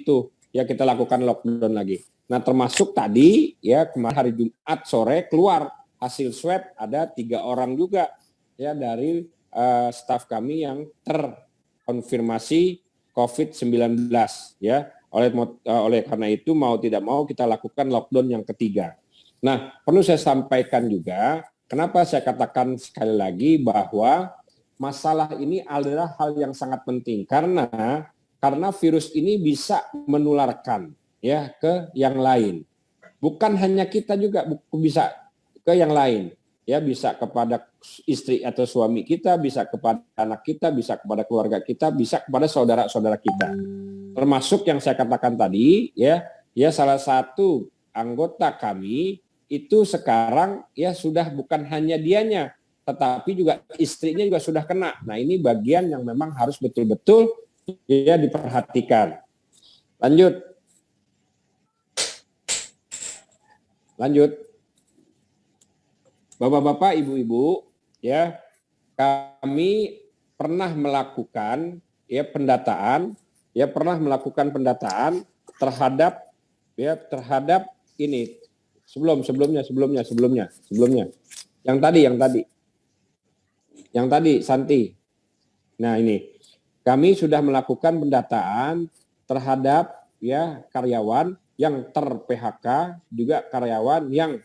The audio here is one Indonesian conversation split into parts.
itu ya kita lakukan lockdown lagi. Nah termasuk tadi ya kemarin hari Jumat sore keluar hasil swab ada 3 orang juga ya dari staf kami yang terkonfirmasi COVID-19 ya. Oleh karena itu mau tidak mau kita lakukan lockdown yang ketiga. Nah perlu saya sampaikan juga kenapa saya katakan sekali lagi bahwa masalah ini adalah hal yang sangat penting karena virus ini bisa menularkan ya ke yang lain. Bukan hanya kita juga bisa ke yang lain. Ya bisa kepada istri atau suami kita, bisa kepada anak kita, bisa kepada keluarga kita, bisa kepada saudara-saudara kita. Termasuk yang saya katakan tadi ya salah satu anggota kami itu sekarang ya sudah bukan hanya dianya tetapi juga istrinya juga sudah kena. Nah, ini bagian yang memang harus betul-betul ya diperhatikan. Lanjut. Bapak-bapak, ibu-ibu, ya, kami pernah melakukan pendataan terhadap ini sebelumnya. Yang tadi Santi. Nah, ini kami sudah melakukan pendataan terhadap ya karyawan yang ter-PHK, juga karyawan yang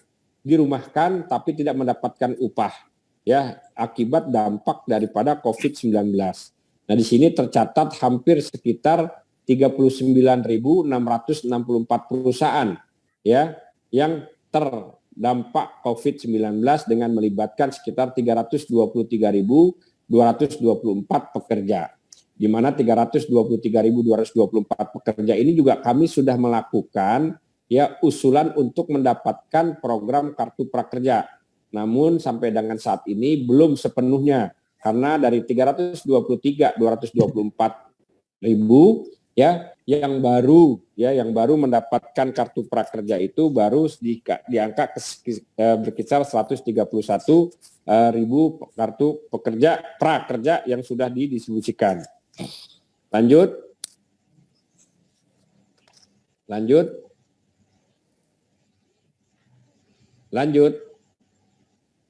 dirumahkan tapi tidak mendapatkan upah ya akibat dampak daripada COVID-19. Nah, di sini tercatat hampir sekitar 39.664 perusahaan ya yang terdampak COVID-19 dengan melibatkan sekitar 323.224 pekerja. Di mana 323.224 pekerja ini juga kami sudah melakukan ya usulan untuk mendapatkan program kartu prakerja. Namun sampai dengan saat ini belum sepenuhnya karena dari 323.224.000 ya yang baru mendapatkan kartu prakerja itu baru di angka berkisar 131.000 kartu prakerja yang sudah didistribusikan. Lanjut.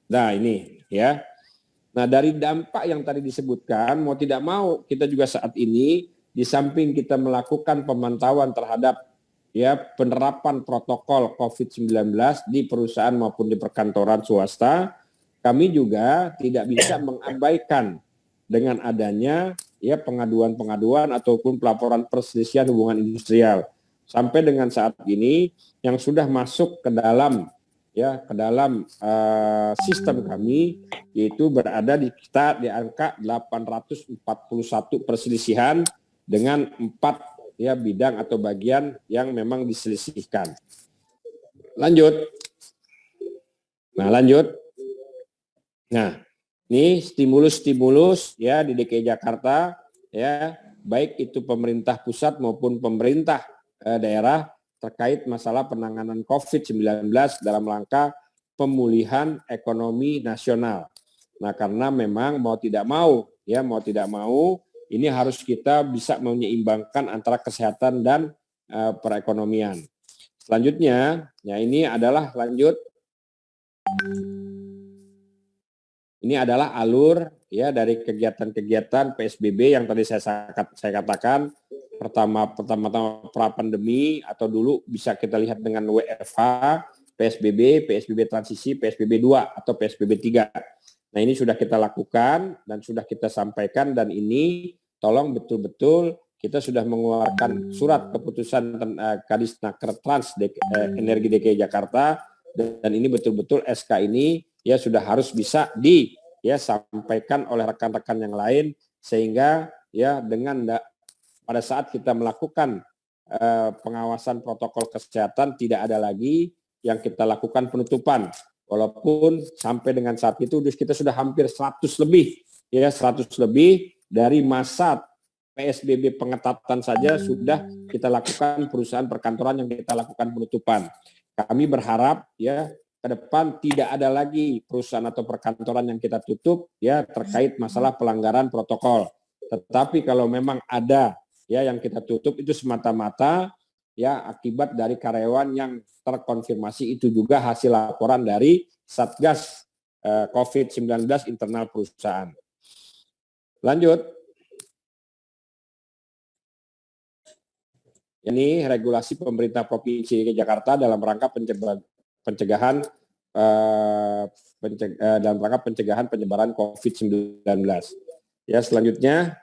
Nah, ini ya. Nah, dari dampak yang tadi disebutkan, mau tidak mau kita juga saat ini di samping kita melakukan pemantauan terhadap ya penerapan protokol COVID-19 di perusahaan maupun di perkantoran swasta, kami juga tidak bisa mengabaikan dengan adanya ya pengaduan-pengaduan ataupun pelaporan perselisihan hubungan industrial. Sampai dengan saat ini yang sudah masuk ke dalam sistem kami yaitu berada di angka 841 perselisihan dengan 4 ya bidang atau bagian yang memang diselisihkan. Lanjut. Nah, ini stimulus ya di DKI Jakarta ya, baik itu pemerintah pusat maupun pemerintah daerah terkait masalah penanganan COVID-19 dalam rangka pemulihan ekonomi nasional. Nah, karena memang mau tidak mau ini harus kita bisa menyeimbangkan antara kesehatan dan perekonomian. Selanjutnya, ya ini adalah alur ya dari kegiatan-kegiatan PSBB yang tadi saya katakan pertama pra pandemi atau dulu bisa kita lihat dengan WFH, PSBB transisi, PSBB 2 atau PSBB 3. Nah, ini sudah kita lakukan dan sudah kita sampaikan dan ini tolong betul-betul kita sudah mengeluarkan surat keputusan Kadisnaker Trans Energi DKI Jakarta dan ini betul-betul SK ini ya sudah harus bisa disampaikan oleh rekan-rekan yang lain sehingga ya pada saat kita melakukan pengawasan protokol kesehatan tidak ada lagi yang kita lakukan penutupan. Walaupun sampai dengan saat itu kita sudah hampir 100 lebih dari masa PSBB pengetatan saja sudah kita lakukan perusahaan perkantoran yang kita lakukan penutupan. Kami berharap ya ke depan tidak ada lagi perusahaan atau perkantoran yang kita tutup ya terkait masalah pelanggaran protokol. Tetapi kalau memang ada ya yang kita tutup itu semata-mata ya akibat dari karyawan yang terkonfirmasi, itu juga hasil laporan dari Satgas COVID-19 internal perusahaan. Lanjut. Ini regulasi pemerintah Provinsi DKI Jakarta dalam rangka pencegahan penyebaran COVID-19. Ya, selanjutnya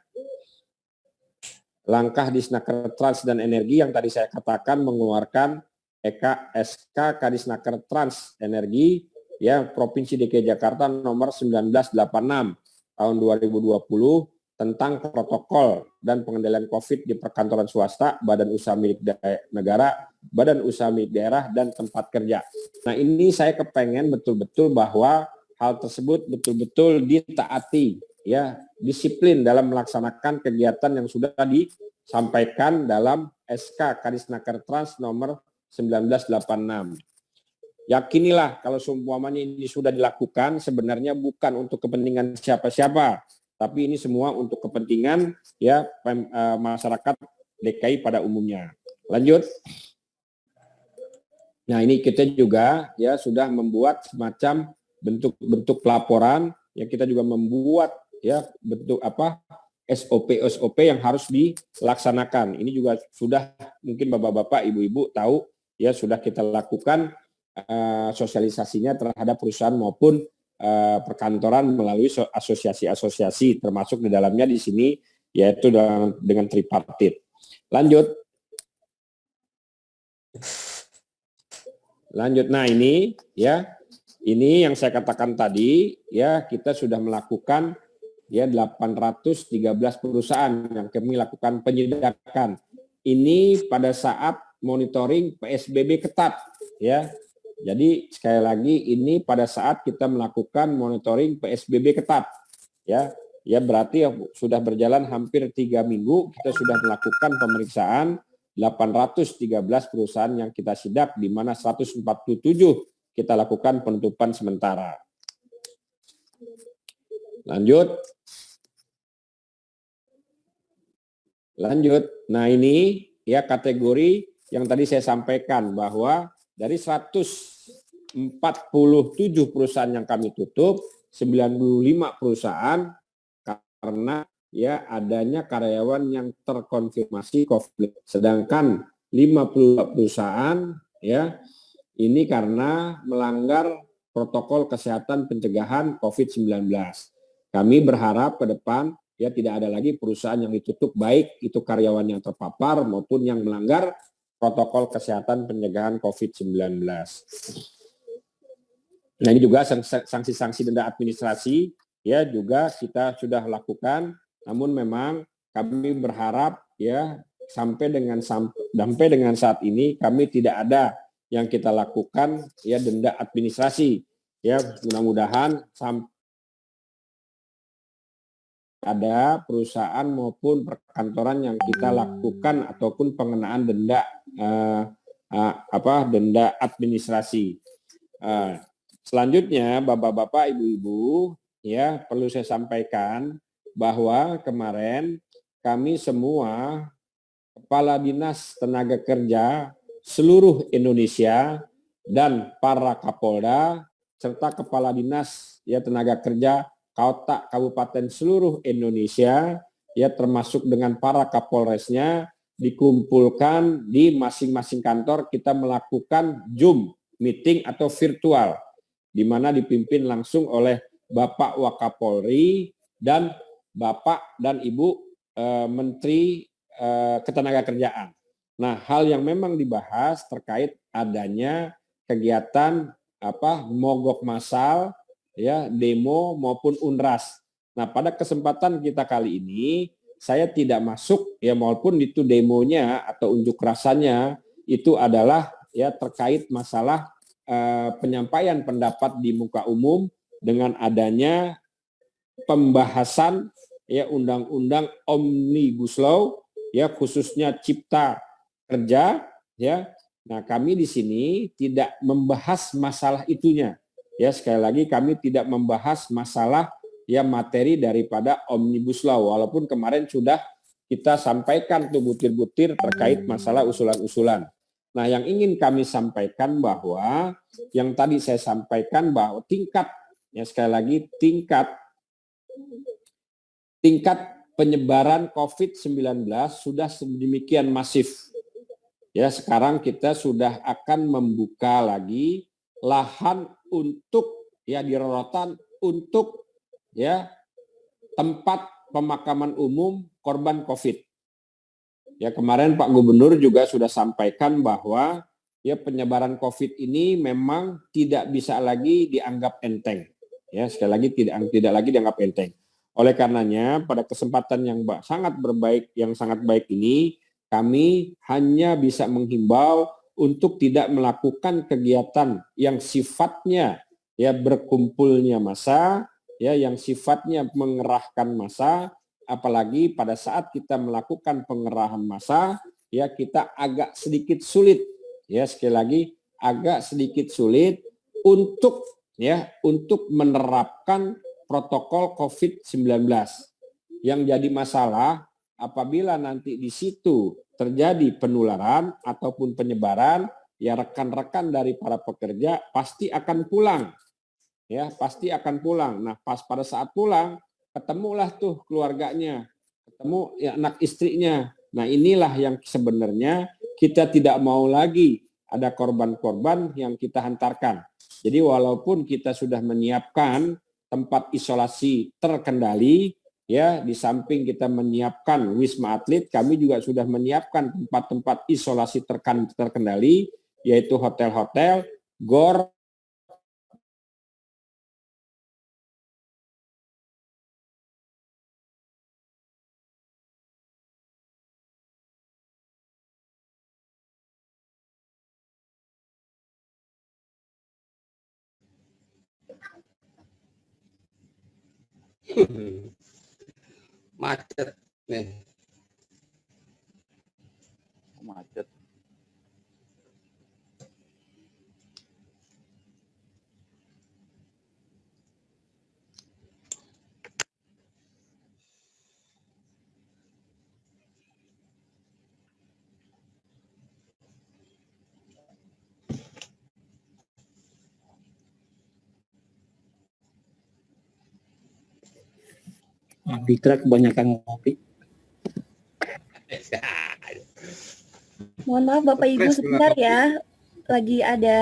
langkah Disnaker Trans dan Energi yang tadi saya katakan mengeluarkan SK Kadisnaker Trans Energi ya Provinsi DKI Jakarta nomor 1986 tahun 2020 tentang protokol dan pengendalian COVID di perkantoran swasta, badan usaha milik negara, badan usaha milik daerah, dan tempat kerja. Nah, ini saya kepengen betul-betul bahwa hal tersebut betul-betul ditaati, ya, disiplin dalam melaksanakan kegiatan yang sudah disampaikan dalam SK Kadisnaker Trans nomor 1986. Yakinilah kalau seumpamanya ini sudah dilakukan, sebenarnya bukan untuk kepentingan siapa-siapa, tapi ini semua untuk kepentingan ya masyarakat DKI pada umumnya. Lanjut. Nah, ini kita juga ya sudah membuat semacam bentuk pelaporan, ya kita juga membuat ya bentuk SOP yang harus dilaksanakan. Ini juga sudah mungkin Bapak-bapak, Ibu-ibu tahu ya sudah kita lakukan sosialisasinya terhadap perusahaan maupun perkantoran melalui asosiasi-asosiasi, termasuk di dalamnya di sini yaitu dengan tripartit. Lanjut. Nah, ini ya, ini yang saya katakan tadi ya, kita sudah melakukan ya 813 perusahaan yang kami lakukan penyidakan. Ini pada saat monitoring PSBB ketat ya. Jadi sekali lagi ini pada saat kita melakukan monitoring PSBB ketat ya berarti sudah berjalan hampir 3 minggu kita sudah melakukan pemeriksaan 813 perusahaan yang kita sidak, di mana 147 kita lakukan penutupan sementara. Lanjut. Nah, ini ya kategori yang tadi saya sampaikan bahwa dari 147 perusahaan yang kami tutup, 95 perusahaan karena ya adanya karyawan yang terkonfirmasi COVID. Sedangkan 52 perusahaan ya ini karena melanggar protokol kesehatan pencegahan COVID-19. Kami berharap ke depan ya tidak ada lagi perusahaan yang ditutup, baik itu karyawan yang terpapar maupun yang melanggar protokol kesehatan pencegahan COVID-19. Nah, ini juga sanksi-sanksi denda administrasi ya juga kita sudah lakukan, namun memang kami berharap ya sampai dengan saat ini kami tidak ada yang kita lakukan ya denda administrasi ya, mudah-mudahan ada perusahaan maupun perkantoran yang kita lakukan ataupun pengenaan denda denda administrasi. Selanjutnya Bapak-bapak, Ibu-ibu ya perlu saya sampaikan bahwa kemarin kami semua kepala dinas tenaga kerja seluruh Indonesia dan para Kapolda serta kepala dinas ya tenaga kerja kota kabupaten seluruh Indonesia ya termasuk dengan para kapolresnya dikumpulkan di masing-masing kantor. Kita melakukan Zoom meeting atau virtual di mana dipimpin langsung oleh Bapak Wakapolri dan Bapak dan Ibu Menteri Ketenagakerjaan. Nah, hal yang memang dibahas terkait adanya kegiatan mogok massal ya, demo maupun unras. Nah, pada kesempatan kita kali ini saya tidak masuk ya, maupun itu demonya atau unjuk rasanya itu adalah ya terkait masalah penyampaian pendapat di muka umum dengan adanya pembahasan ya undang-undang Omnibus Law ya khususnya Cipta Kerja ya. Nah, kami di sini tidak membahas masalah itunya. Ya, sekali lagi kami tidak membahas masalah ya materi daripada Omnibus Law, walaupun kemarin sudah kita sampaikan tuh butir-butir terkait masalah usulan-usulan. Nah, yang ingin kami sampaikan bahwa yang tadi saya sampaikan bahwa tingkat, ya sekali lagi tingkat penyebaran COVID-19 sudah sedemikian masif. Ya, sekarang kita sudah akan membuka lagi lahan untuk ya di rorotan untuk ya tempat pemakaman umum korban COVID. Ya, kemarin Pak Gubernur juga sudah sampaikan bahwa ya penyebaran COVID ini memang tidak bisa lagi dianggap enteng. Ya, sekali lagi tidak lagi dianggap enteng. Oleh karenanya pada kesempatan yang sangat baik ini kami hanya bisa menghimbau untuk tidak melakukan kegiatan yang sifatnya ya berkumpulnya massa, ya yang sifatnya mengerahkan massa, apalagi pada saat kita melakukan pengerahan massa, ya kita agak sedikit sulit, ya sekali lagi agak sedikit sulit untuk menerapkan protokol COVID-19. Yang jadi masalah apabila nanti di situ terjadi penularan ataupun penyebaran, ya rekan-rekan dari para pekerja pasti akan pulang. Ya, pasti akan pulang. Nah, pas pada saat pulang ketemulah tuh keluarganya, ketemu ya anak istrinya. Nah, inilah yang sebenarnya kita tidak mau lagi ada korban-korban yang kita hantarkan. Jadi walaupun kita sudah menyiapkan tempat isolasi terkendali, ya di samping kita menyiapkan Wisma Atlet, kami juga sudah menyiapkan tempat-tempat isolasi terkendali, yaitu hotel-hotel, GOR, Macet nih. Macet. Ditra kebanyakan ngopi. Mohon maaf Bapak Ibu sebentar ya, lagi ada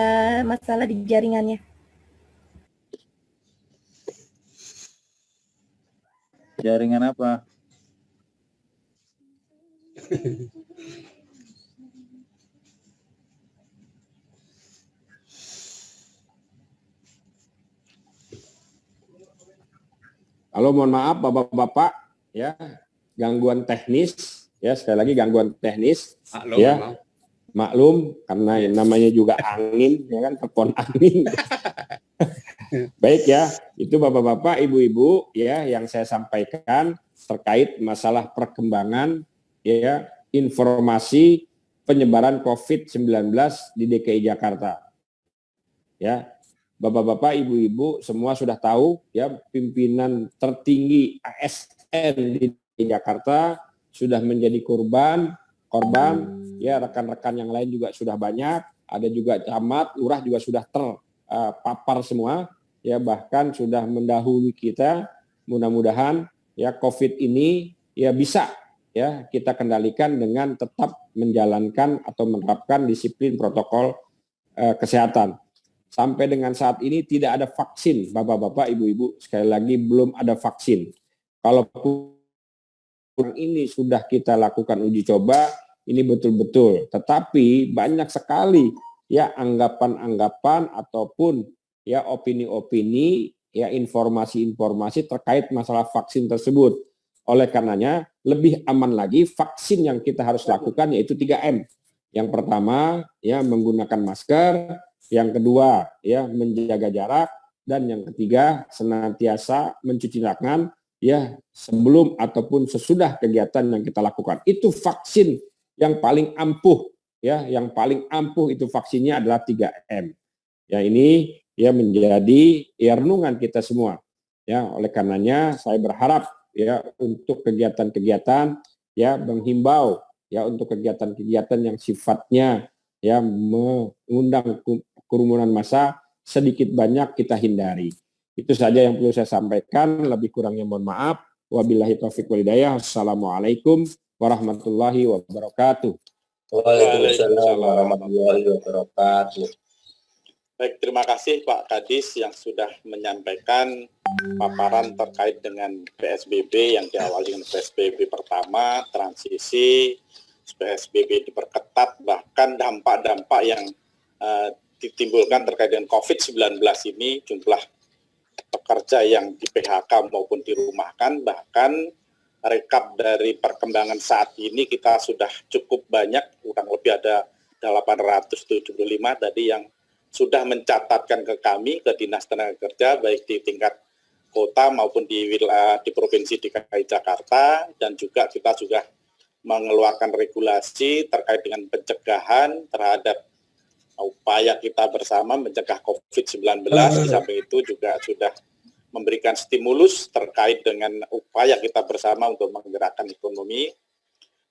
masalah di jaringannya. Jaringan apa? Halo, mohon maaf Bapak-bapak, ya gangguan teknis, ya sekali lagi gangguan teknis, ya maklum karena yang namanya juga angin, ya kan telepon angin. Baik ya, itu Bapak-bapak, Ibu-ibu, ya yang saya sampaikan terkait masalah perkembangan, ya informasi penyebaran COVID-19 di DKI Jakarta. Ya, Bapak-bapak, Ibu-ibu semua sudah tahu ya pimpinan tertinggi ASN di Jakarta sudah menjadi korban, ya rekan-rekan yang lain juga sudah banyak, ada juga camat, lurah juga sudah terpapar semua, ya bahkan sudah mendahului kita. Mudah-mudahan ya COVID ini ya bisa ya kita kendalikan dengan tetap menjalankan atau menerapkan disiplin protokol kesehatan. Sampai dengan saat ini tidak ada vaksin, Bapak-bapak, Ibu-ibu, sekali lagi belum ada vaksin. Kalaupun ini sudah kita lakukan uji coba, ini betul-betul. Tetapi banyak sekali ya anggapan-anggapan ataupun ya opini-opini, ya informasi-informasi terkait masalah vaksin tersebut. Oleh karenanya lebih aman lagi vaksin yang kita harus lakukan yaitu 3M. Yang pertama ya menggunakan masker, yang kedua ya menjaga jarak, dan yang ketiga senantiasa mencuci tangan ya sebelum ataupun sesudah kegiatan yang kita lakukan. Itu vaksin yang paling ampuh ya, yang paling ampuh itu vaksinnya adalah 3M. Ya ini ya menjadi ya renungan kita semua. Ya oleh karenanya saya berharap ya untuk kegiatan-kegiatan ya menghimbau ya untuk kegiatan-kegiatan yang sifatnya ya mengundang kerumunan massa sedikit banyak kita hindari. Itu saja yang perlu saya sampaikan, lebih kurangnya mohon maaf. Wabillahi taufiq wal hidayah. Assalamualaikum warahmatullahi wabarakatuh. Waalaikumsalam warahmatullahi wabarakatuh. Baik, terima kasih Pak Kadis yang sudah menyampaikan paparan terkait dengan PSBB yang diawali dengan PSBB pertama, transisi, PSBB diperketat, bahkan dampak-dampak yang ditimbulkan terkait dengan COVID-19 ini, jumlah pekerja yang di PHK maupun dirumahkan, bahkan rekap dari perkembangan saat ini kita sudah cukup banyak, kurang lebih ada 875 tadi yang sudah mencatatkan ke kami, ke Dinas Tenaga Kerja, baik di tingkat kota maupun di Provinsi DKI Jakarta, dan juga kita juga mengeluarkan regulasi terkait dengan pencegahan terhadap upaya kita bersama mencegah COVID-19. Di samping itu juga sudah memberikan stimulus terkait dengan upaya kita bersama untuk menggerakkan ekonomi.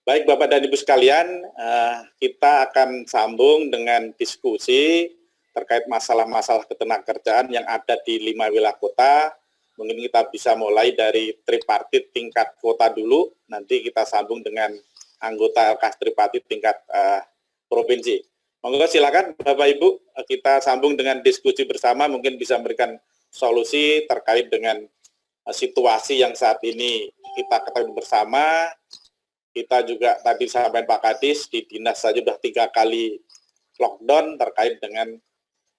Baik Bapak dan Ibu sekalian, kita akan sambung dengan diskusi terkait masalah-masalah ketenagakerjaan yang ada di 5 wilayah kota. Mungkin kita bisa mulai dari tripartit tingkat kota dulu, nanti kita sambung dengan anggota LKS tripartit tingkat provinsi. Monggo silakan Bapak Ibu, kita sambung dengan diskusi bersama, mungkin bisa memberikan solusi terkait dengan situasi yang saat ini kita ketahui bersama. Kita juga tadi sampaikan Pak Kadis, di dinas saja sudah 3 kali lockdown terkait dengan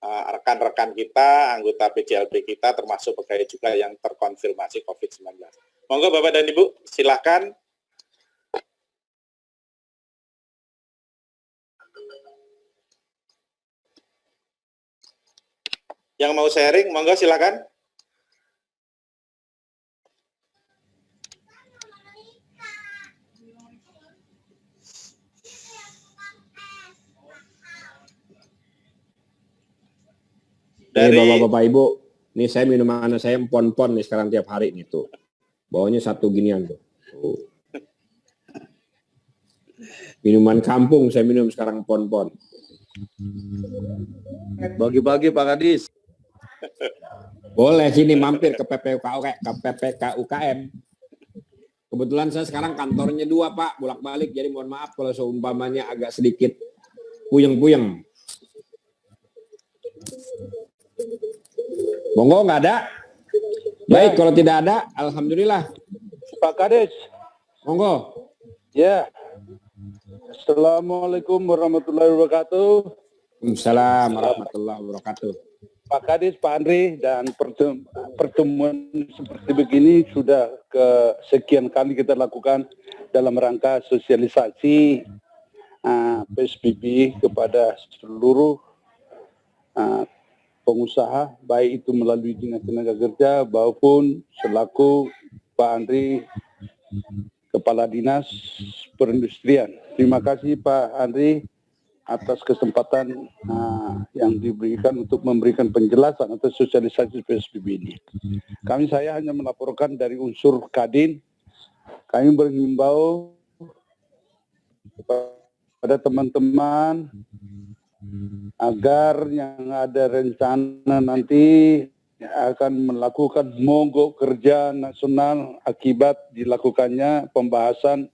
rekan-rekan kita, anggota PJLB kita, termasuk pegawai juga yang terkonfirmasi COVID-19. Monggo Bapak dan Ibu, silakan. Yang mau sharing, monggo silakan. Dari Bapak-Bapak Ibu, nih saya minuman saya empon-pon nih sekarang tiap hari nih tuh. Bawanya satu ginian tuh. Minuman kampung saya minum sekarang empon-pon. Bagi-bagi Pak Kadis. Boleh sini mampir ke PPK UKM. Kebetulan saya sekarang kantornya 2 Pak, bolak-balik, jadi mohon maaf kalau seumpamanya agak sedikit puyeng-puyeng. Monggo, nggak ada? Baik, kalau tidak ada, alhamdulillah. Pak Kadis. Monggo. Ya. Assalamualaikum warahmatullahi wabarakatuh. Waalaikumsalam warahmatullahi wabarakatuh. Pak Kadis, Pak Andri, dan pertemuan seperti begini sudah kesekian kali kita lakukan dalam rangka sosialisasi PSBB kepada seluruh pengusaha, baik itu melalui Dinas Tenaga Kerja maupun selaku Pak Andri, Kepala Dinas Perindustrian. Terima kasih Pak Andri atas kesempatan yang diberikan untuk memberikan penjelasan atau sosialisasi PSBB ini. Saya hanya melaporkan dari unsur Kadin. Kami menghimbau kepada teman-teman agar yang ada rencana nanti akan melakukan mogok kerja nasional akibat dilakukannya pembahasan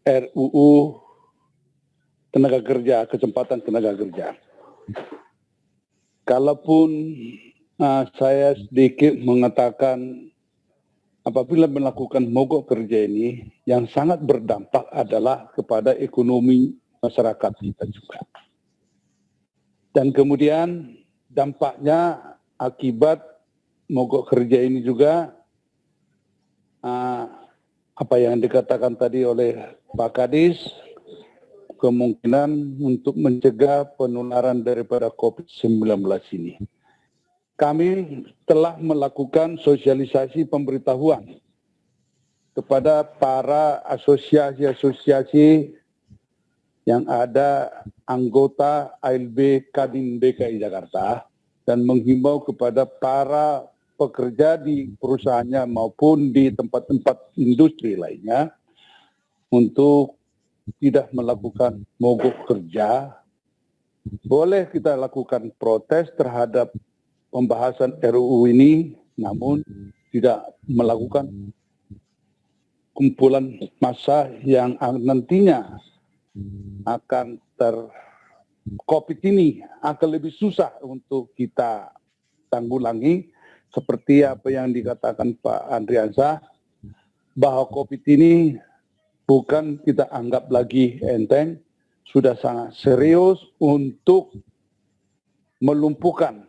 RUU tenaga kerja, kesempatan tenaga kerja. Kalaupun saya sedikit mengatakan apabila melakukan mogok kerja ini, yang sangat berdampak adalah kepada ekonomi masyarakat kita juga. Dan kemudian dampaknya akibat mogok kerja ini juga apa yang dikatakan tadi oleh Pak Kadis, kemungkinan untuk mencegah penularan daripada COVID-19 ini. Kami telah melakukan sosialisasi pemberitahuan kepada para asosiasi-asosiasi yang ada anggota ALB Kadin DKI Jakarta dan menghimbau kepada para pekerja di perusahaannya maupun di tempat-tempat industri lainnya untuk tidak melakukan mogok kerja. Boleh kita lakukan protes terhadap pembahasan RUU ini, namun tidak melakukan kumpulan massa yang nantinya akan COVID ini akan lebih susah untuk kita tanggulangi, seperti apa yang dikatakan Pak Andriansyah, bahwa COVID ini bukan kita anggap lagi enteng, sudah sangat serius untuk melumpuhkan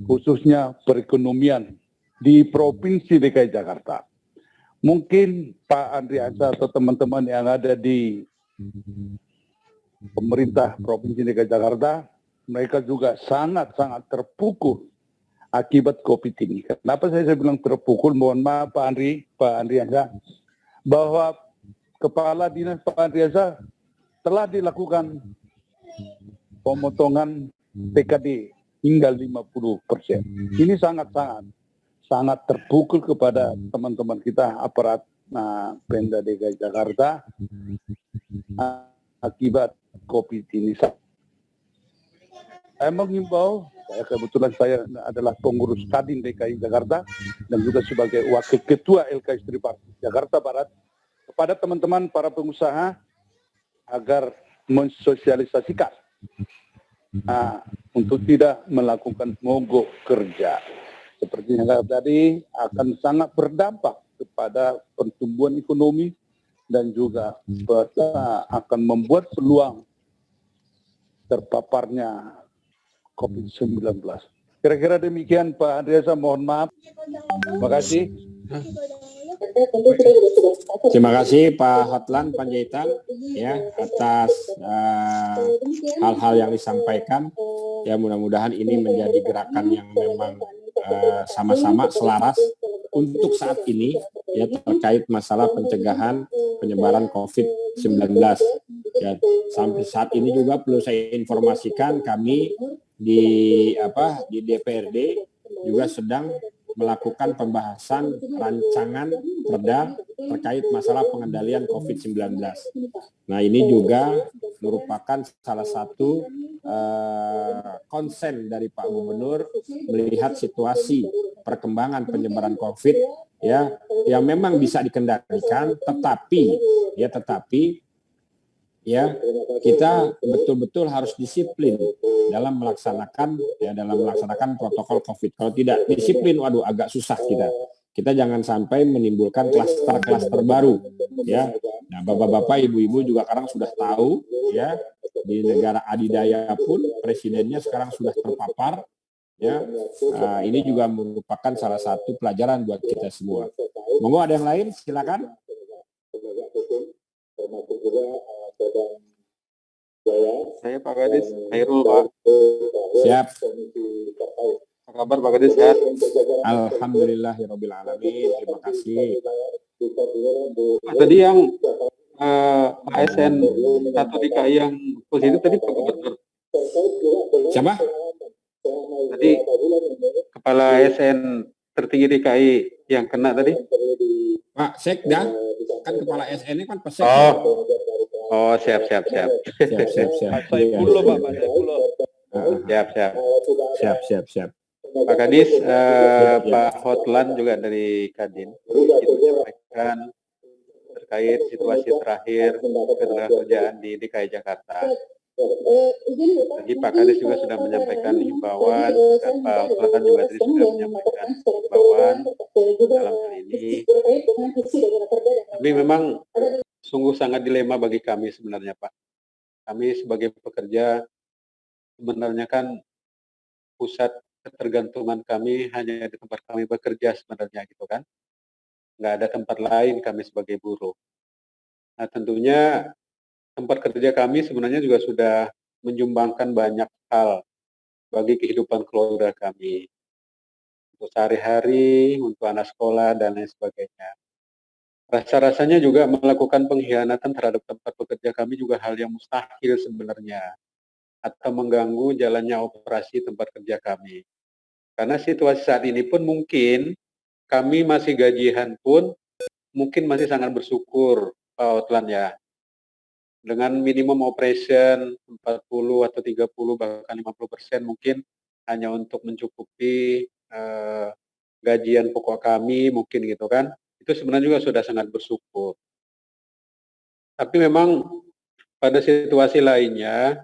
khususnya perekonomian di Provinsi DKI Jakarta. Mungkin Pak Andriansyah atau teman-teman yang ada di pemerintah Provinsi DKI Jakarta, mereka juga sangat-sangat terpukul akibat COVID ini. Kenapa saya bilang terpukul? Mohon maaf Pak Andriansyah, bahwa Kepala Dinas Pak Andriansyah telah dilakukan pemotongan TKD hingga 50%. Ini sangat terpukul kepada teman-teman kita aparat Pemda DKI Jakarta akibat COVID ini. Saya mengimbau, kebetulan saya adalah pengurus Kadin DKI Jakarta dan juga sebagai wakil ketua LKS Tripartit Jakarta Barat, kepada teman-teman para pengusaha agar mensosialisasikan untuk tidak melakukan mogok kerja. Seperti yang tadi, akan sangat berdampak kepada pertumbuhan ekonomi dan juga akan membuat peluang terpaparnya COVID-19. Kira-kira demikian Pak Andriansyah, mohon maaf. Terima kasih. Terima kasih Pak Hotlan Panjaitan ya atas hal-hal yang disampaikan. Ya mudah-mudahan ini menjadi gerakan yang memang sama-sama selaras untuk saat ini ya terkait masalah pencegahan penyebaran COVID-19. Ya, sampai saat ini juga perlu saya informasikan kami di DPRD juga sedang melakukan pembahasan rancangan perda terkait masalah pengendalian COVID-19. Nah ini juga merupakan salah satu konsen dari Pak Gubernur melihat situasi perkembangan penyebaran COVID ya yang memang bisa dikendalikan, tetapi kita betul-betul harus disiplin dalam melaksanakan protokol COVID. Kalau tidak disiplin, waduh agak susah kita. Kita jangan sampai menimbulkan klaster-klaster baru ya. Nah, bapak-bapak, ibu-ibu juga sekarang sudah tahu ya, di negara adidaya pun presidennya sekarang sudah terpapar ya. Ini juga merupakan salah satu pelajaran buat kita semua. Monggo ada yang lain, silakan. Saya Pak Kadis, Khairul Pak. Siap. Apa kabar Pak Kadis, sehat? Alhamdulillahirabbil alamin. Terima kasih. Tadi yang ASN 1 DKI yang positif tadi Pak Gubernur. Siapa? Tadi Kepala ASN tertinggi DKI yang kena tadi. Pak Sekda, kan Kepala SN ini kan Pak Sekda. Oh, siap. Siap. Saifullah Pak Saifullah. Siap. Pak Kadis, Pak Hotlan juga dari Kadin itu menyampaikan terkait situasi terakhir ketenagakerjaan di DKI Jakarta. Tadi Pak Kadis juga sudah menyampaikan himbauan dan Pak Hotlan juga tadi sudah menyampaikan himbauan dalam hal ini. Tapi memang sungguh sangat dilema bagi kami sebenarnya Pak. Kami sebagai pekerja sebenarnya kan pusat ketergantungan kami hanya di tempat kami bekerja sebenarnya gitu kan. Nggak ada tempat lain kami sebagai buruh. Nah tentunya tempat kerja kami sebenarnya juga sudah menyumbangkan banyak hal bagi kehidupan keluarga kami. Untuk sehari-hari, untuk anak sekolah, dan lain sebagainya. Rasa-rasanya juga melakukan pengkhianatan terhadap tempat bekerja kami juga hal yang mustahil sebenarnya. Atau mengganggu jalannya operasi tempat kerja kami. Karena situasi saat ini pun mungkin kami masih gajian pun mungkin masih sangat bersyukur Pak Hotlan ya. Dengan minimum operation 40 atau 30 bahkan 50% mungkin hanya untuk mencukupi gajian pokok kami mungkin gitu kan. Itu sebenarnya juga sudah sangat bersyukur. Tapi memang pada situasi lainnya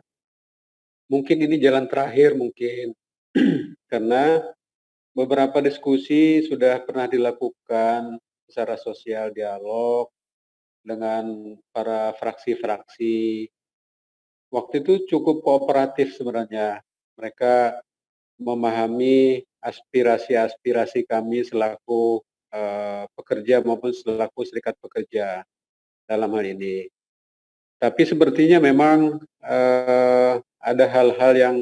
mungkin ini jalan terakhir mungkin karena beberapa diskusi sudah pernah dilakukan secara sosial dialog dengan para fraksi-fraksi. Waktu itu cukup kooperatif sebenarnya. Mereka memahami aspirasi-aspirasi kami selaku pekerja maupun selaku serikat pekerja dalam hal ini. Tapi sepertinya memang ada hal-hal yang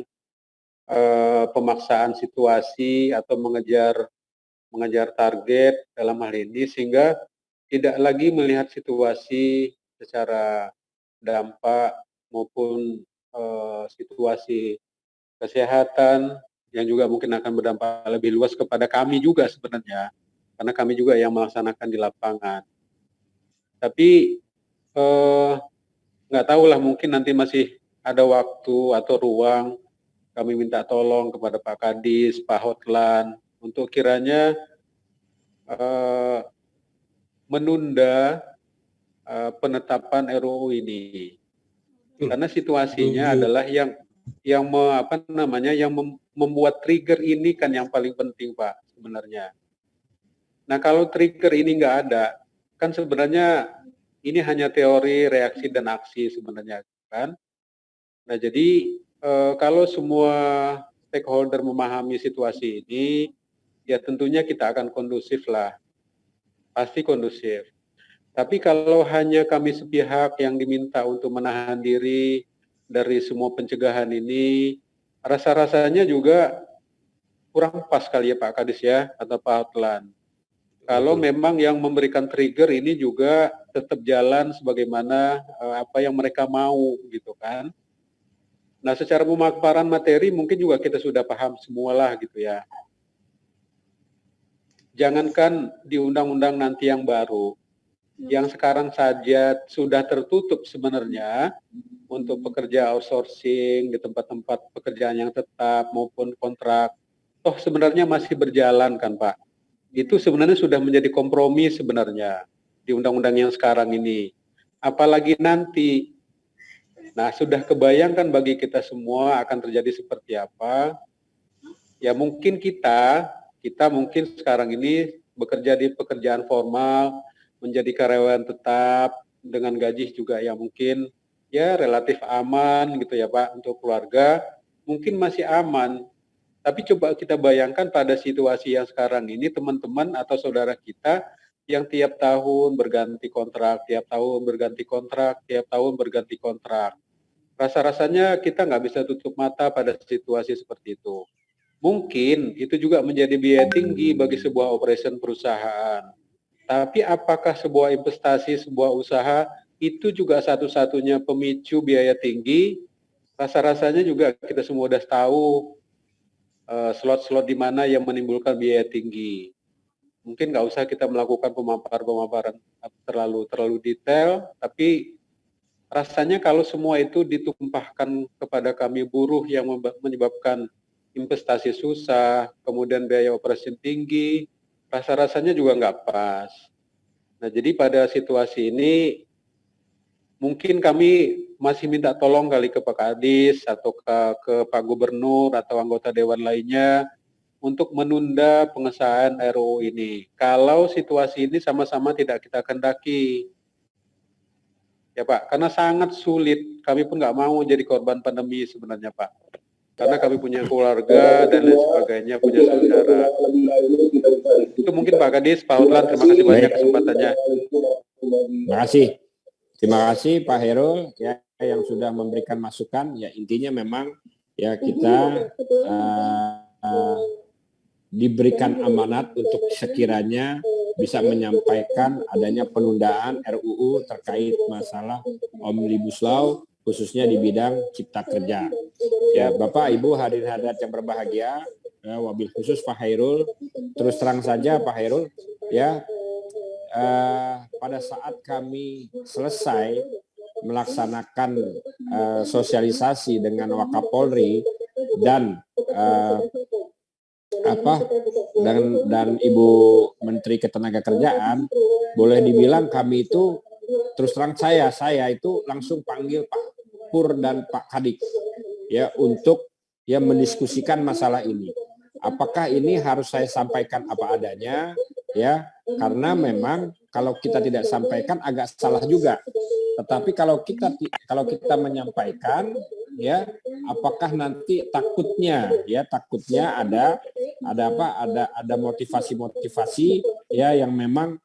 pemaksaan situasi atau mengejar target dalam hal ini sehingga tidak lagi melihat situasi secara dampak maupun situasi kesehatan yang juga mungkin akan berdampak lebih luas kepada kami juga sebenarnya, karena kami juga yang melaksanakan di lapangan. Tapi nggak tahulah, mungkin nanti masih ada waktu atau ruang kami minta tolong kepada Pak Kadis, Pak Hotlan untuk kiranya menunda penetapan RUU ini, karena situasinya adalah yang membuat trigger ini kan yang paling penting Pak sebenarnya. Nah kalau trigger ini nggak ada, kan sebenarnya ini hanya teori reaksi dan aksi sebenarnya kan. Nah jadi kalau semua stakeholder memahami situasi ini, ya tentunya kita akan kondusif lah, pasti kondusif. Tapi kalau hanya kami sepihak yang diminta untuk menahan diri dari semua pencegahan ini, rasa-rasanya juga kurang pas kali ya Pak Kadis ya, atau Pak Hotlan. Kalau memang yang memberikan trigger ini juga tetap jalan sebagaimana apa yang mereka mau gitu kan. Nah secara pemaparan materi mungkin juga kita sudah paham semualah gitu ya. Jangankan di undang-undang nanti yang baru, yang sekarang saja sudah tertutup sebenarnya untuk pekerja outsourcing di tempat-tempat pekerjaan yang tetap maupun kontrak, toh sebenarnya masih berjalan kan Pak. Itu sebenarnya sudah menjadi kompromi sebenarnya di undang-undang yang sekarang ini. Apalagi nanti, nah sudah kebayangkan bagi kita semua akan terjadi seperti apa. Ya mungkin kita mungkin sekarang ini bekerja di pekerjaan formal, menjadi karyawan tetap dengan gaji juga yang mungkin ya relatif aman gitu ya Pak untuk keluarga, mungkin masih aman. Tapi coba kita bayangkan pada situasi yang sekarang ini teman-teman atau saudara kita yang tiap tahun berganti kontrak, tiap tahun berganti kontrak, tiap tahun berganti kontrak. Rasa-rasanya kita nggak bisa tutup mata pada situasi seperti itu. Mungkin itu juga menjadi biaya tinggi bagi sebuah operation perusahaan. Tapi apakah sebuah investasi, sebuah usaha itu juga satu-satunya pemicu biaya tinggi? Rasa-rasanya juga kita semua sudah tahu slot-slot di mana yang menimbulkan biaya tinggi. Mungkin nggak usah kita melakukan pemaparan terlalu detail, tapi rasanya kalau semua itu ditumpahkan kepada kami buruh yang menyebabkan investasi susah, kemudian biaya operasi tinggi, rasa-rasanya juga nggak pas. Nah, jadi pada situasi ini mungkin kami masih minta tolong kali ke Pak Kadis atau ke Pak Gubernur atau anggota Dewan lainnya untuk menunda pengesahan RUU ini. Kalau situasi ini sama-sama tidak kita kendaki. Ya Pak, karena sangat sulit, kami pun nggak mau jadi korban pandemi sebenarnya Pak. Karena kami punya keluarga dan lain sebagainya, punya saudara. Itu mungkin Pak Kadis, Pak Hotlan, terima kasih banyak kesempatannya. Terima kasih. Terima kasih Pak Herul ya yang sudah memberikan masukan. Ya intinya memang ya kita diberikan amanat untuk sekiranya bisa menyampaikan adanya penundaan RUU terkait masalah Omnibus Law khususnya di bidang cipta kerja. Ya Bapak Ibu hadirin hadirat yang berbahagia, ya, wabil khusus Pak Hairul, terus terang saja Pak Hairul ya pada saat kami selesai melaksanakan sosialisasi dengan Wakapolri dan dan Ibu Menteri Ketenagakerjaan, boleh dibilang kami itu terus terang saya itu langsung panggil Pak Pur dan Pak Kadis ya untuk ya mendiskusikan masalah ini. Apakah ini harus saya sampaikan apa adanya ya, karena memang kalau kita tidak sampaikan agak salah juga. Tetapi kalau kita menyampaikan ya, apakah nanti takutnya ada motivasi ya yang memang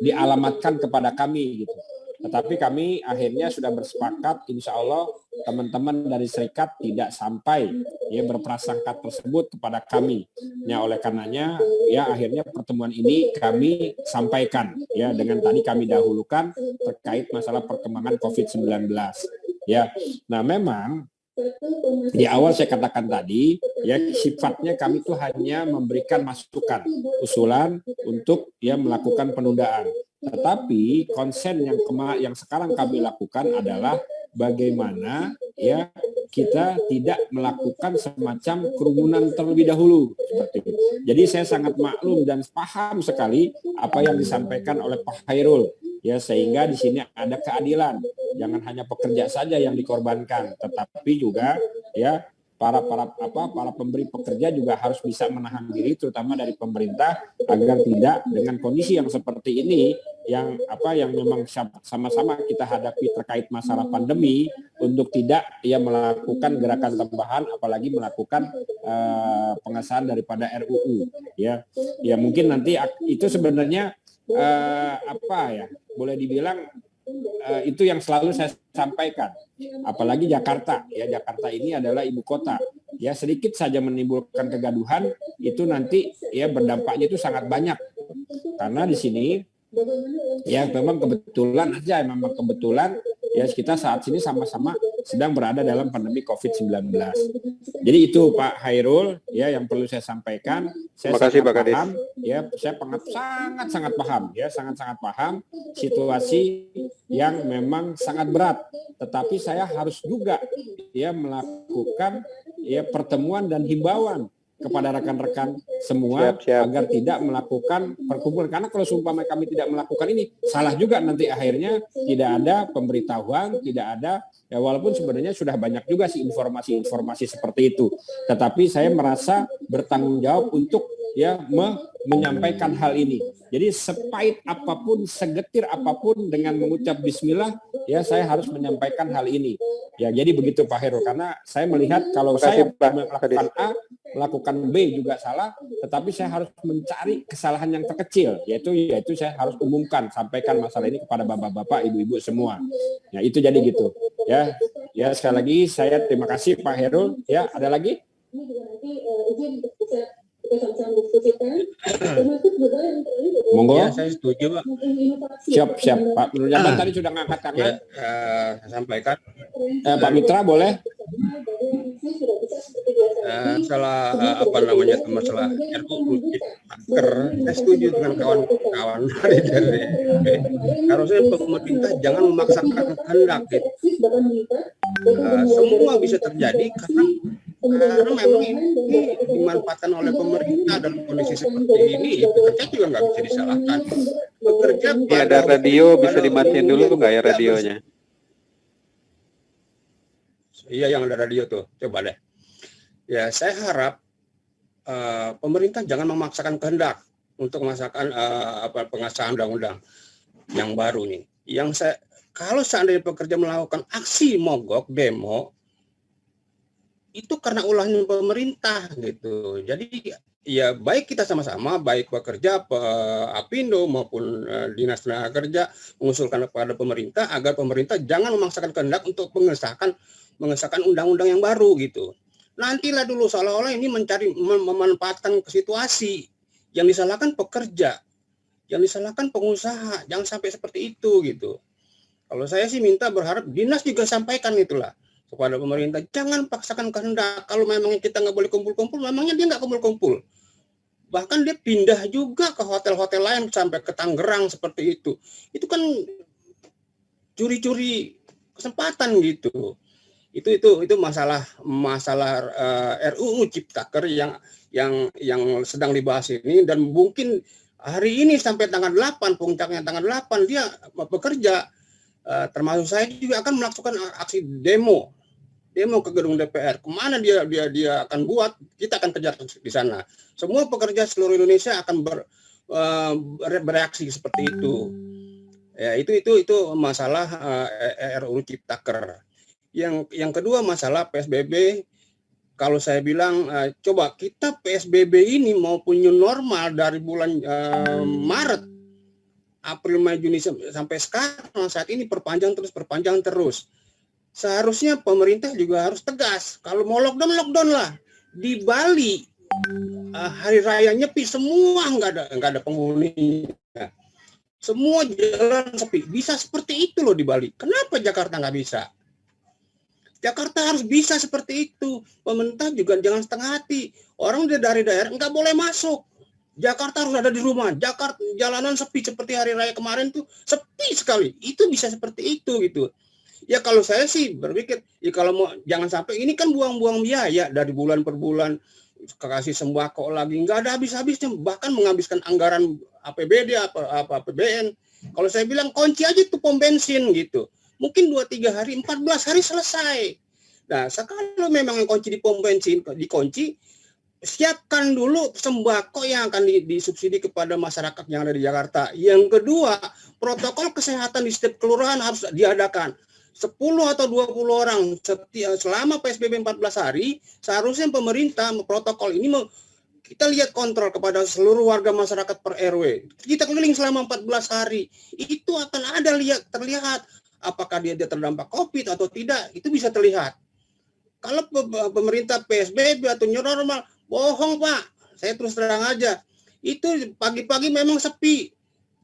dialamatkan kepada kami gitu. Tetapi kami akhirnya sudah bersepakat, insya Allah teman-teman dari serikat tidak sampai ya berprasangka tersebut kepada kami. Ya, oleh karenanya ya akhirnya pertemuan ini kami sampaikan ya dengan tadi kami dahulukan terkait masalah perkembangan COVID-19. Ya, nah memang di awal saya katakan tadi ya sifatnya kami itu hanya memberikan masukan, usulan untuk ya melakukan penundaan. Tetapi konsen yang sekarang kami lakukan adalah bagaimana ya kita tidak melakukan semacam kerumunan terlebih dahulu seperti itu. Jadi saya sangat maklum dan paham sekali apa yang disampaikan oleh Pak Khairul ya, sehingga di sini ada keadilan. Jangan hanya pekerja saja yang dikorbankan, tetapi juga ya para pemberi pekerja juga harus bisa menahan diri, terutama dari pemerintah, agar tidak dengan kondisi yang seperti ini yang memang sama-sama kita hadapi terkait masalah pandemi, untuk tidak ya melakukan gerakan tambahan, apalagi melakukan pengesahan daripada RUU ya mungkin nanti itu sebenarnya boleh dibilang itu yang selalu saya sampaikan, apalagi Jakarta ini adalah ibu kota ya, sedikit saja menimbulkan kegaduhan itu nanti ya berdampaknya itu sangat banyak, karena di sini ya memang kebetulan ya kita saat ini sama-sama sedang berada dalam pandemi COVID-19. Jadi itu Pak Khairul ya yang perlu saya sampaikan. Saya paham ya, saya sangat paham situasi yang memang sangat berat. Tetapi saya harus juga ya melakukan ya pertemuan dan himbauan kepada rekan-rekan semua agar tidak melakukan perkumpulan, karena kalau seumpama kami tidak melakukan ini salah juga, nanti akhirnya tidak ada pemberitahuan, tidak ada ya, walaupun sebenarnya sudah banyak juga sih informasi seperti itu, tetapi saya merasa bertanggung jawab untuk ya menyampaikan hal ini. Jadi sepahit apapun, segetir apapun dengan mengucap bismillah ya saya harus menyampaikan hal ini. Ya jadi begitu Pak Heru, karena saya melihat kalau saya melakukan A, melakukan B juga salah, tetapi saya harus mencari kesalahan yang terkecil, yaitu saya harus umumkan, sampaikan masalah ini kepada bapak-bapak, ibu-ibu semua. Ya itu jadi gitu. Ya sekali lagi saya terima kasih Pak Heru. Ya ada lagi? Ini juga nanti izin bisa sama-sama diskusikan. Monggo. Ya, saya setuju, Pak. Siap, Pak. Menurut Jabat tadi sudah ngangkat tangan. Saya sampaikan. Pak Mitra boleh? Masalah masalah RUU Ciptaker, saya setuju dengan kawan-kawan dari harusnya pemerintah jangan memaksakan kehendak gitu. Semua bisa terjadi karena memang ini dimanfaatkan oleh pemerintah dalam kondisi seperti ini. Pekerja juga nggak bisa disalahkan. Pekerja ada radio bisa dimatiin dulu nggak ya radionya? Iya yang ada radio tuh, coba deh. Ya saya harap pemerintah jangan memaksakan kehendak untuk memaksakan pengesahan undang-undang yang baru nih. Kalau seandainya pekerja melakukan aksi mogok, demo, itu karena ulahnya pemerintah gitu. Jadi ya baik kita sama-sama, baik pekerja, Apindo maupun Dinas Tenaga Kerja mengusulkan kepada pemerintah agar pemerintah jangan memaksakan kehendak untuk mengesahkan undang-undang yang baru gitu. Nantilah dulu seolah-olah ini memanfaatkan situasi, yang disalahkan pekerja, yang disalahkan pengusaha, jangan sampai seperti itu gitu. Kalau saya sih berharap dinas juga sampaikan itulah kepada pemerintah, jangan paksakan kehendak. Kalau memangnya kita nggak boleh kumpul-kumpul, memangnya dia nggak kumpul-kumpul. Bahkan dia pindah juga ke hotel-hotel lain sampai ke Tangerang seperti itu. Itu kan curi-curi kesempatan gitu. Itu masalah RUU Ciptaker yang sedang dibahas ini, dan mungkin hari ini sampai tanggal 8, puncaknya tanggal 8 dia bekerja, termasuk saya juga akan melakukan aksi demo ke gedung DPR. Kemana dia akan buat, kita akan kejar di sana. Semua pekerja seluruh Indonesia akan bereaksi seperti itu. Ya, itu masalah RUU Ciptaker. Yang kedua masalah PSBB. Kalau saya bilang coba kita PSBB ini maupun new normal dari bulan Maret, April, Mei, Juni sampai sekarang saat ini perpanjang terus. Seharusnya pemerintah juga harus tegas. Kalau mau lockdown lah. Di Bali hari raya Nyepi semua nggak ada penghuninya. Semua jalan sepi. Bisa seperti itu loh di Bali. Kenapa Jakarta nggak bisa? Jakarta harus bisa seperti itu. Pemerintah juga jangan setengah hati. Orang dari daerah nggak boleh masuk. Jakarta harus ada di rumah. Jakarta jalanan sepi seperti hari raya kemarin tuh sepi sekali. Itu bisa seperti itu gitu. Ya kalau saya sih berpikir, ya kalau mau jangan sampai ini kan buang-buang biaya dari bulan per bulan, kasih sembako lagi nggak ada habis-habisnya, bahkan menghabiskan anggaran APBD apa APBN. Kalau saya bilang kunci aja tuh pom bensin gitu. Mungkin 2-3 hari, 14 hari selesai. Nah, kalau memang yang kunci di pom bensin dikunci, siapkan dulu sembako yang akan disubsidi kepada masyarakat yang ada di Jakarta. Yang kedua, protokol kesehatan di setiap kelurahan harus diadakan. 10 atau 20 orang selama PSBB 14 hari, seharusnya pemerintah protokol ini kita lihat kontrol kepada seluruh warga masyarakat per RW. Kita keliling selama 14 hari. Itu akan ada terlihat apakah dia terdampak COVID atau tidak, itu bisa terlihat. Kalau pemerintah PSBB atau new normal, bohong Pak, saya terus terang aja. Itu pagi-pagi memang sepi,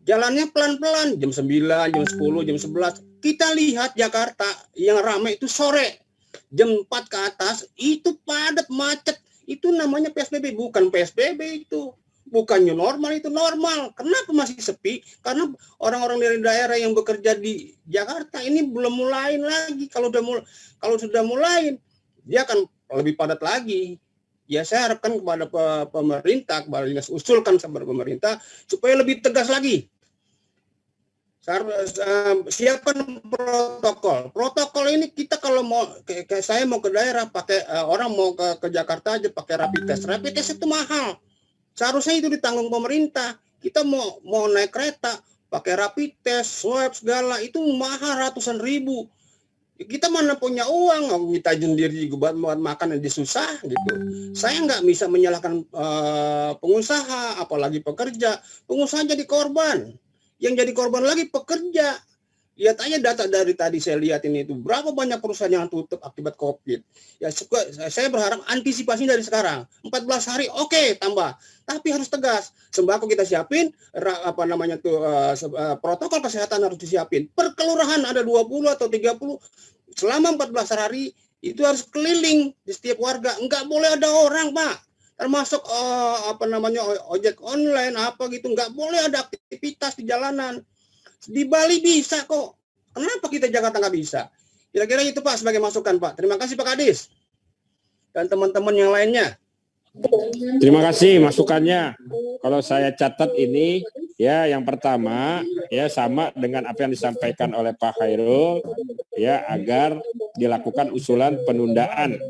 jalannya pelan-pelan, jam 9, jam 10, jam 11. Kita lihat Jakarta yang ramai itu sore, jam 4 ke atas, itu padat, macet. Itu namanya PSBB, bukan PSBB itu. Bukan new normal, itu normal. Kenapa masih sepi? Karena orang-orang dari daerah yang bekerja di Jakarta ini belum mulai lagi. Kalau sudah mulai, dia akan lebih padat lagi. Ya saya harapkan kepada pemerintah, kepada dinas, usulkan kepada pemerintah supaya lebih tegas lagi. Siapkan protokol. Protokol ini kita kalau mau, saya mau ke daerah pakai orang mau ke Jakarta aja pakai rapid test. Rapid test itu mahal. Seharusnya itu ditanggung pemerintah. Kita mau naik kereta, pakai rapid test, swab segala, itu mahal ratusan ribu. Kita mana punya uang, kita sendiri juga buat makan yang susah gitu. Saya nggak bisa menyalahkan pengusaha, apalagi pekerja. Pengusaha jadi korban. Yang jadi korban lagi pekerja. Lihat aja data dari tadi saya lihat ini itu berapa banyak perusahaan yang tutup akibat COVID. Ya saya berharap antisipasi dari sekarang. 14 hari oke, tambah. Tapi harus tegas. Sembako kita siapin, protokol kesehatan harus disiapin. Per kelurahan ada 20 atau 30 selama 14 hari itu harus keliling di setiap warga. Enggak boleh ada orang, Pak. Termasuk ojek online apa gitu, enggak boleh ada aktivitas di jalanan. Di Bali bisa kok. Kenapa kita Jakarta nggak bisa? Kira-kira itu Pak sebagai masukan Pak. Terima kasih Pak Kadis. Dan teman-teman yang lainnya. Terima kasih masukannya. Kalau saya catat ini, ya yang pertama, ya sama dengan apa yang disampaikan oleh Pak Khairul, ya agar dilakukan usulan penundaan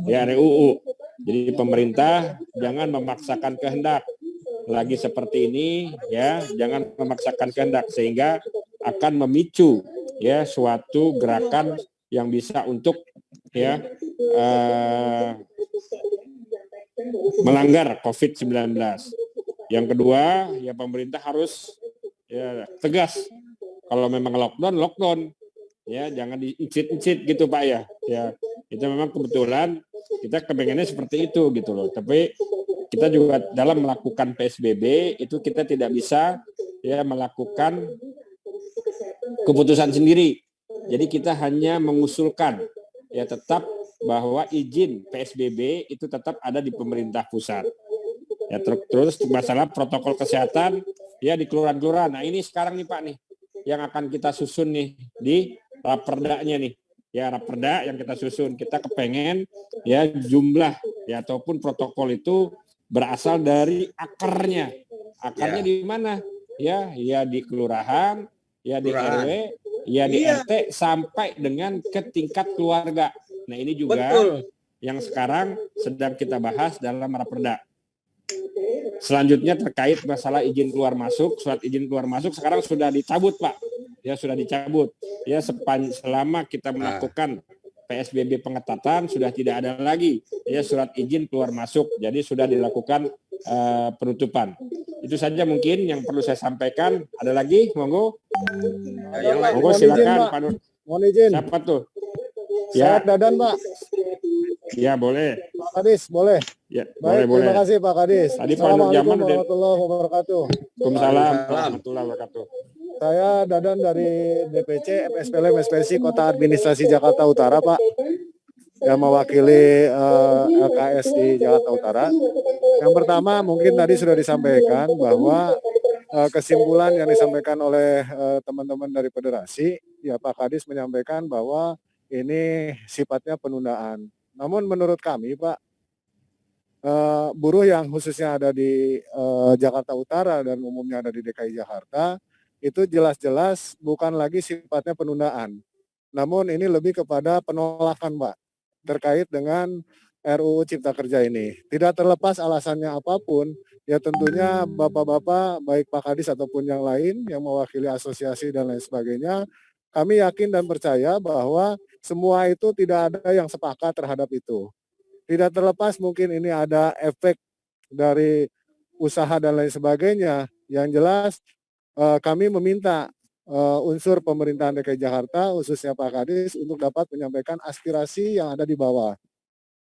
ya RUU. Jadi pemerintah jangan memaksakan kehendak. Lagi seperti ini ya, jangan memaksakan kehendak sehingga akan memicu ya suatu gerakan yang bisa untuk ya melanggar COVID-19. Yang kedua, ya pemerintah harus ya tegas. Kalau memang lockdown ya, jangan diincit-incit gitu Pak ya. Ya, itu memang kebetulan kita kepengennya seperti itu gitu loh. Tapi kita juga dalam melakukan PSBB itu kita tidak bisa ya melakukan keputusan sendiri. Jadi kita hanya mengusulkan ya tetap bahwa izin PSBB itu tetap ada di pemerintah pusat. Ya, terus masalah protokol kesehatan ya di kelurahan-kelurahan. Nah ini sekarang nih Pak nih yang akan kita susun nih di raperdanya nih. Ya raperda yang kita susun, kita kepengen ya jumlah ya ataupun protokol itu berasal dari akarnya. Akarnya di mana? Ya di kelurahan, ya di RW, ya di RT sampai dengan ke tingkat keluarga. Nah ini juga yang sekarang sedang kita bahas dalam raperda. Selanjutnya terkait masalah izin keluar masuk, surat izin keluar masuk sekarang sudah dicabut Pak. Ya sudah dicabut. Ya selama kita melakukan PSBB pengetatan sudah tidak ada lagi ya surat izin keluar masuk. Jadi sudah dilakukan penutupan. Itu saja mungkin yang perlu saya sampaikan. Ada lagi? Monggo. Monggo silakan Pak Nur. Mohon izin. Siapa tuh? Ya. Saya Dadan Pak. Ya boleh. Pak Kadis boleh. Ya, baik, boleh. Terima kasih Pak Kadis. Assalamualaikum warahmatullahi wabarakatuh. Waalaikumsalam warahmatullahi wabarakatuh. Saya Dadan dari DPC MSPLM MSPSI Kota Administrasi Jakarta Utara Pak, yang mewakili LKS di Jakarta Utara. Yang pertama mungkin tadi sudah disampaikan bahwa kesimpulan yang disampaikan oleh teman-teman dari federasi, ya Pak Kadis menyampaikan bahwa ini sifatnya penundaan. Namun menurut kami Pak, buruh yang khususnya ada di Jakarta Utara dan umumnya ada di DKI Jakarta, itu jelas-jelas bukan lagi sifatnya penundaan. Namun ini lebih kepada penolakan Pak, terkait dengan RUU Cipta Kerja ini. Tidak terlepas alasannya apapun, ya tentunya Bapak-Bapak, baik Pak Kadis ataupun yang lain yang mewakili asosiasi dan lain sebagainya, kami yakin dan percaya bahwa semua itu tidak ada yang sepakat terhadap itu. Tidak terlepas mungkin ini ada efek dari usaha dan lain sebagainya. Yang jelas kami meminta unsur pemerintahan DKI Jakarta, khususnya Pak Kadis, untuk dapat menyampaikan aspirasi yang ada di bawah.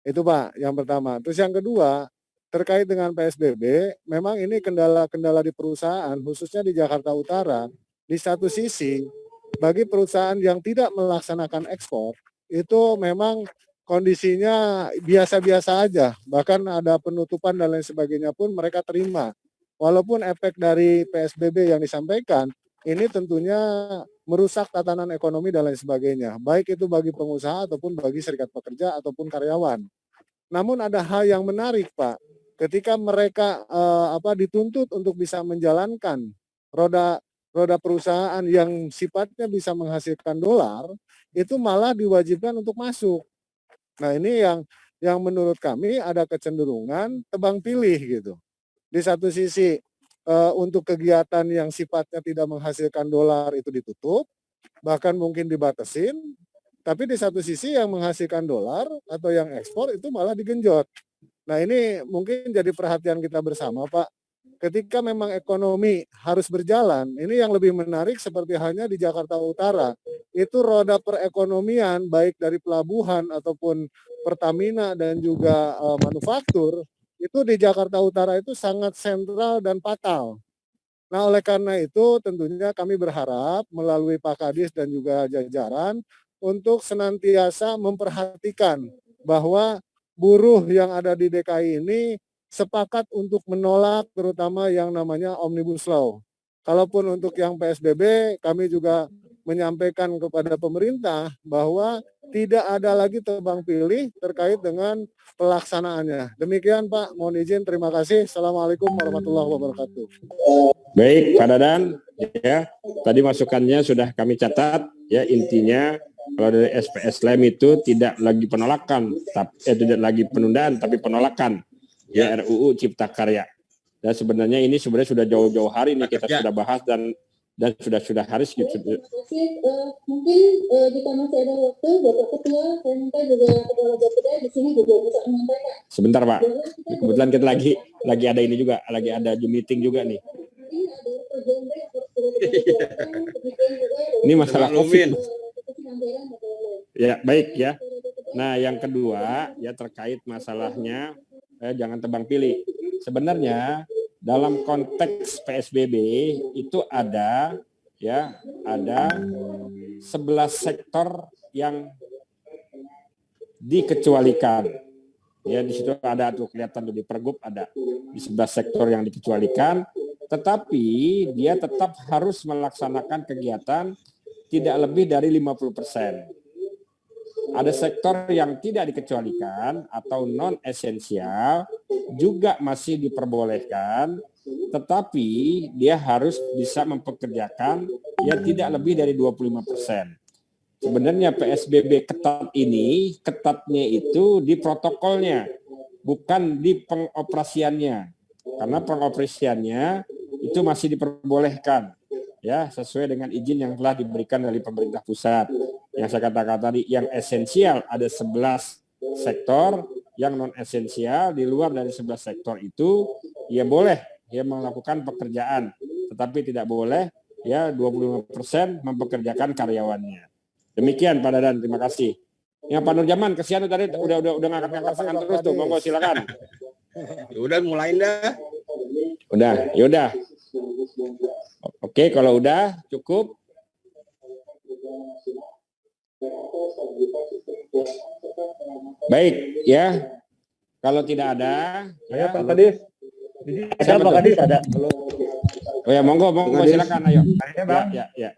Itu Pak, yang pertama. Terus yang kedua, terkait dengan PSBB, memang ini kendala-kendala di perusahaan, khususnya di Jakarta Utara. Di satu sisi, bagi perusahaan yang tidak melaksanakan ekspor, itu memang kondisinya biasa-biasa aja. Bahkan ada penutupan dan lain sebagainya pun mereka terima. Walaupun efek dari PSBB yang disampaikan, ini tentunya merusak tatanan ekonomi dan lain sebagainya. Baik itu bagi pengusaha ataupun bagi serikat pekerja ataupun karyawan. Namun ada hal yang menarik Pak. Ketika mereka dituntut untuk bisa menjalankan roda perusahaan yang sifatnya bisa menghasilkan dolar, itu malah diwajibkan untuk masuk. Nah ini yang menurut kami ada kecenderungan tebang pilih gitu. Di satu sisi untuk kegiatan yang sifatnya tidak menghasilkan dolar itu ditutup, bahkan mungkin dibatasin, tapi di satu sisi yang menghasilkan dolar atau yang ekspor itu malah digenjot. Nah ini mungkin jadi perhatian kita bersama Pak. Ketika memang ekonomi harus berjalan, ini yang lebih menarik seperti halnya di Jakarta Utara. Itu roda perekonomian baik dari pelabuhan ataupun Pertamina dan juga manufaktur, itu di Jakarta Utara itu sangat sentral dan fatal. Nah oleh karena itu tentunya kami berharap melalui Pak Kadis dan juga jajaran untuk senantiasa memperhatikan bahwa buruh yang ada di DKI ini sepakat untuk menolak terutama yang namanya Omnibus Law. Kalaupun untuk yang PSBB, kami juga menyampaikan kepada pemerintah bahwa tidak ada lagi tebang pilih terkait dengan pelaksanaannya. Demikian Pak, mohon izin, terima kasih. Assalamualaikum warahmatullahi wabarakatuh. Baik Pak Dadan, ya tadi masukannya sudah kami catat. Ya intinya kalau dari SPSLM itu tidak lagi penolakan, tidak lagi penundaan, tapi penolakan. Ya RUU Cipta Karya. Dan sebenarnya ini sudah jauh-jauh hari ini kita sudah bahas dan sudah harus gitu. Mungkin jika masih ada waktu, Bapak Ketua, saya minta juga Kepala Bapeda di sini juga bisa menyampaikan. Sebentar Pak, kebetulan kita lagi ada ini juga, lagi ada Zoom meeting juga nih. Ini masalah COVID. Ya baik ya. Nah yang kedua ya terkait masalahnya jangan tebang pilih. Sebenarnya dalam konteks PSBB itu ada 11 sektor yang dikecualikan. Ya di situ ada tuh kelihatan tuh di Pergub ada di 11 sektor yang dikecualikan, tetapi dia tetap harus melaksanakan kegiatan tidak lebih dari 50%. Ada sektor yang tidak dikecualikan atau non esensial juga masih diperbolehkan, tetapi dia harus bisa mempekerjakan ya tidak lebih dari 25%. Sebenarnya PSBB ketat ini, ketatnya itu di protokolnya, bukan di pengoperasiannya. Karena pengoperasiannya itu masih diperbolehkan, ya sesuai dengan izin yang telah diberikan dari pemerintah pusat. Yang saya katakan tadi, yang esensial ada 11 sektor, yang non esensial di luar dari 11 sektor itu, ya boleh ya melakukan pekerjaan, tetapi tidak boleh ya 25% mempekerjakan karyawannya. Demikian Pak Dadan, terima kasih. Yang Pak Nurjaman, kesian tadi udah ngangkat tangan terus tuh, monggo silakan. Udah mulai dah. Udah, yaudah. Oke, kalau udah cukup. Baik, ya. Kalau tidak ada, ya. Pak Kadis. Ada Pak Kadis ada. Oh ya, monggo silakan, ayo. Ya.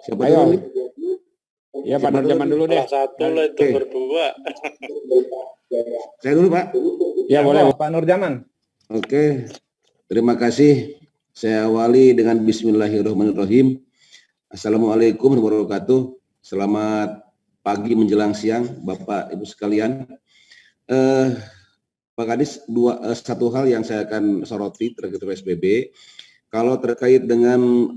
Siapa ayo. Dulu? Ya Pak Nurjaman dulu deh. Satu lah itu berdua. Saya dulu Pak. Ya boleh. Pak Nurjaman. Oke, terima kasih. Saya awali dengan Bismillahirrahmanirrahim. Assalamualaikum warahmatullahi wabarakatuh. Selamat pagi menjelang siang, Bapak Ibu sekalian. Pak Kadis, satu hal yang saya akan soroti terkait PSBB. Kalau terkait dengan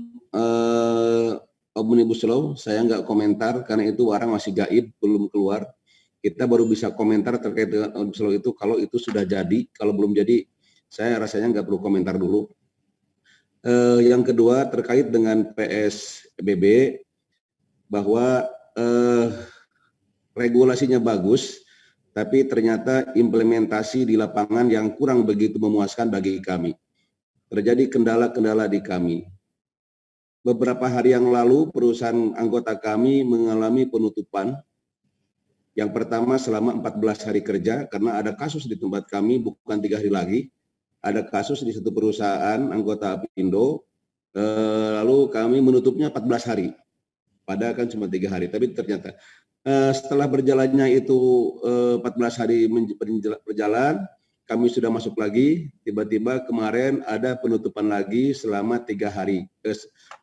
Omnibus Law, saya nggak komentar karena itu barang masih gaib, belum keluar. Kita baru bisa komentar terkait dengan Omnibus Law itu kalau itu sudah jadi. Kalau belum jadi, saya rasanya nggak perlu komentar dulu. Yang kedua terkait dengan PSBB, bahwa regulasinya bagus, tapi ternyata implementasi di lapangan yang kurang begitu memuaskan bagi kami. Terjadi kendala-kendala di kami. Beberapa hari yang lalu perusahaan anggota kami mengalami penutupan. Yang pertama selama 14 hari kerja karena ada kasus di tempat kami, bukan 3 hari lagi. Ada kasus di satu perusahaan anggota Apindo, lalu kami menutupnya 14 hari. Padahal kan cuma 3 hari, tapi ternyata setelah berjalannya itu 14 hari berjalan, kami sudah masuk lagi, tiba-tiba kemarin ada penutupan lagi selama 3 hari.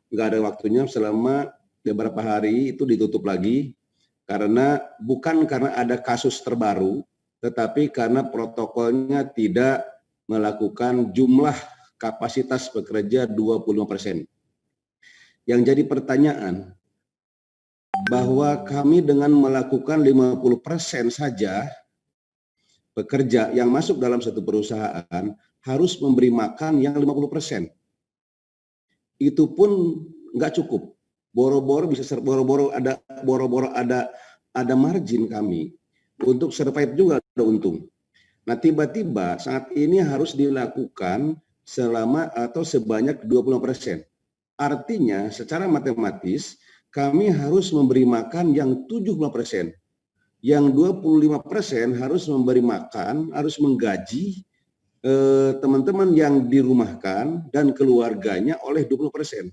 Nggak ada waktunya, selama beberapa hari itu ditutup lagi, karena bukan karena ada kasus terbaru, tetapi karena protokolnya tidak melakukan jumlah kapasitas pekerja 25%. Yang jadi pertanyaan, bahwa kami dengan melakukan 50% saja pekerja yang masuk dalam satu perusahaan harus memberi makan yang 50%. Itu pun nggak cukup. Boro-boro ada margin kami untuk survive juga ada untung. Nah tiba-tiba saat ini harus dilakukan selama atau sebanyak 25%. Artinya secara matematis kami harus memberi makan yang 70%. Yang 25% harus memberi makan, harus menggaji teman-teman yang dirumahkan dan keluarganya oleh 20%.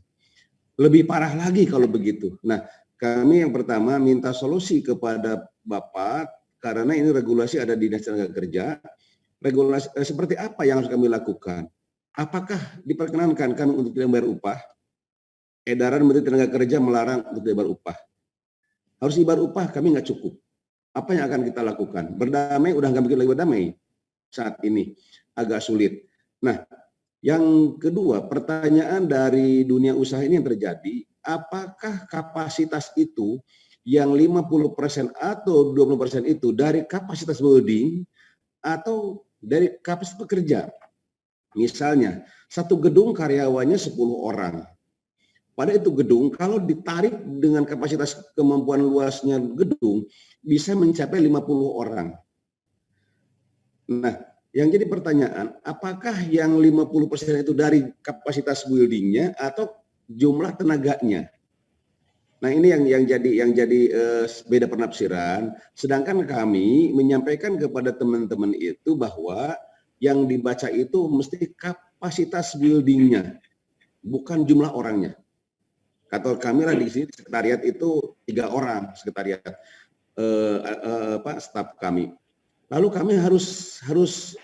Lebih parah lagi kalau begitu. Nah, kami yang pertama minta solusi kepada Bapak, karena ini regulasi ada di Dinas Tenaga Kerja. Regulasi seperti apa yang harus kami lakukan? Apakah diperkenankan kami untuk tidak bayar upah? Edaran Menteri Tenaga Kerja melarang untuk tidak bayar upah. Harus dibayar upah, kami nggak cukup. Apa yang akan kita lakukan? Berdamai, udah nggak bikin lagi berdamai saat ini. Agak sulit. Nah, yang kedua, pertanyaan dari dunia usaha ini yang terjadi, apakah kapasitas itu yang 50% atau 20% itu dari kapasitas building atau dari kapasitas pekerja? Misalnya, satu gedung karyawannya 10 orang. Pada itu gedung, kalau ditarik dengan kapasitas kemampuan luasnya gedung, bisa mencapai 50 orang. Nah, yang jadi pertanyaan, apakah yang 50% itu dari kapasitas buildingnya atau jumlah tenaganya? Nah ini yang jadi beda penafsiran. Sedangkan kami menyampaikan kepada teman-teman itu bahwa yang dibaca itu mesti kapasitas buildingnya, bukan jumlah orangnya. Kata kami lah di sini sekretariat itu 3 orang sekretariat staf kami. Lalu kami harus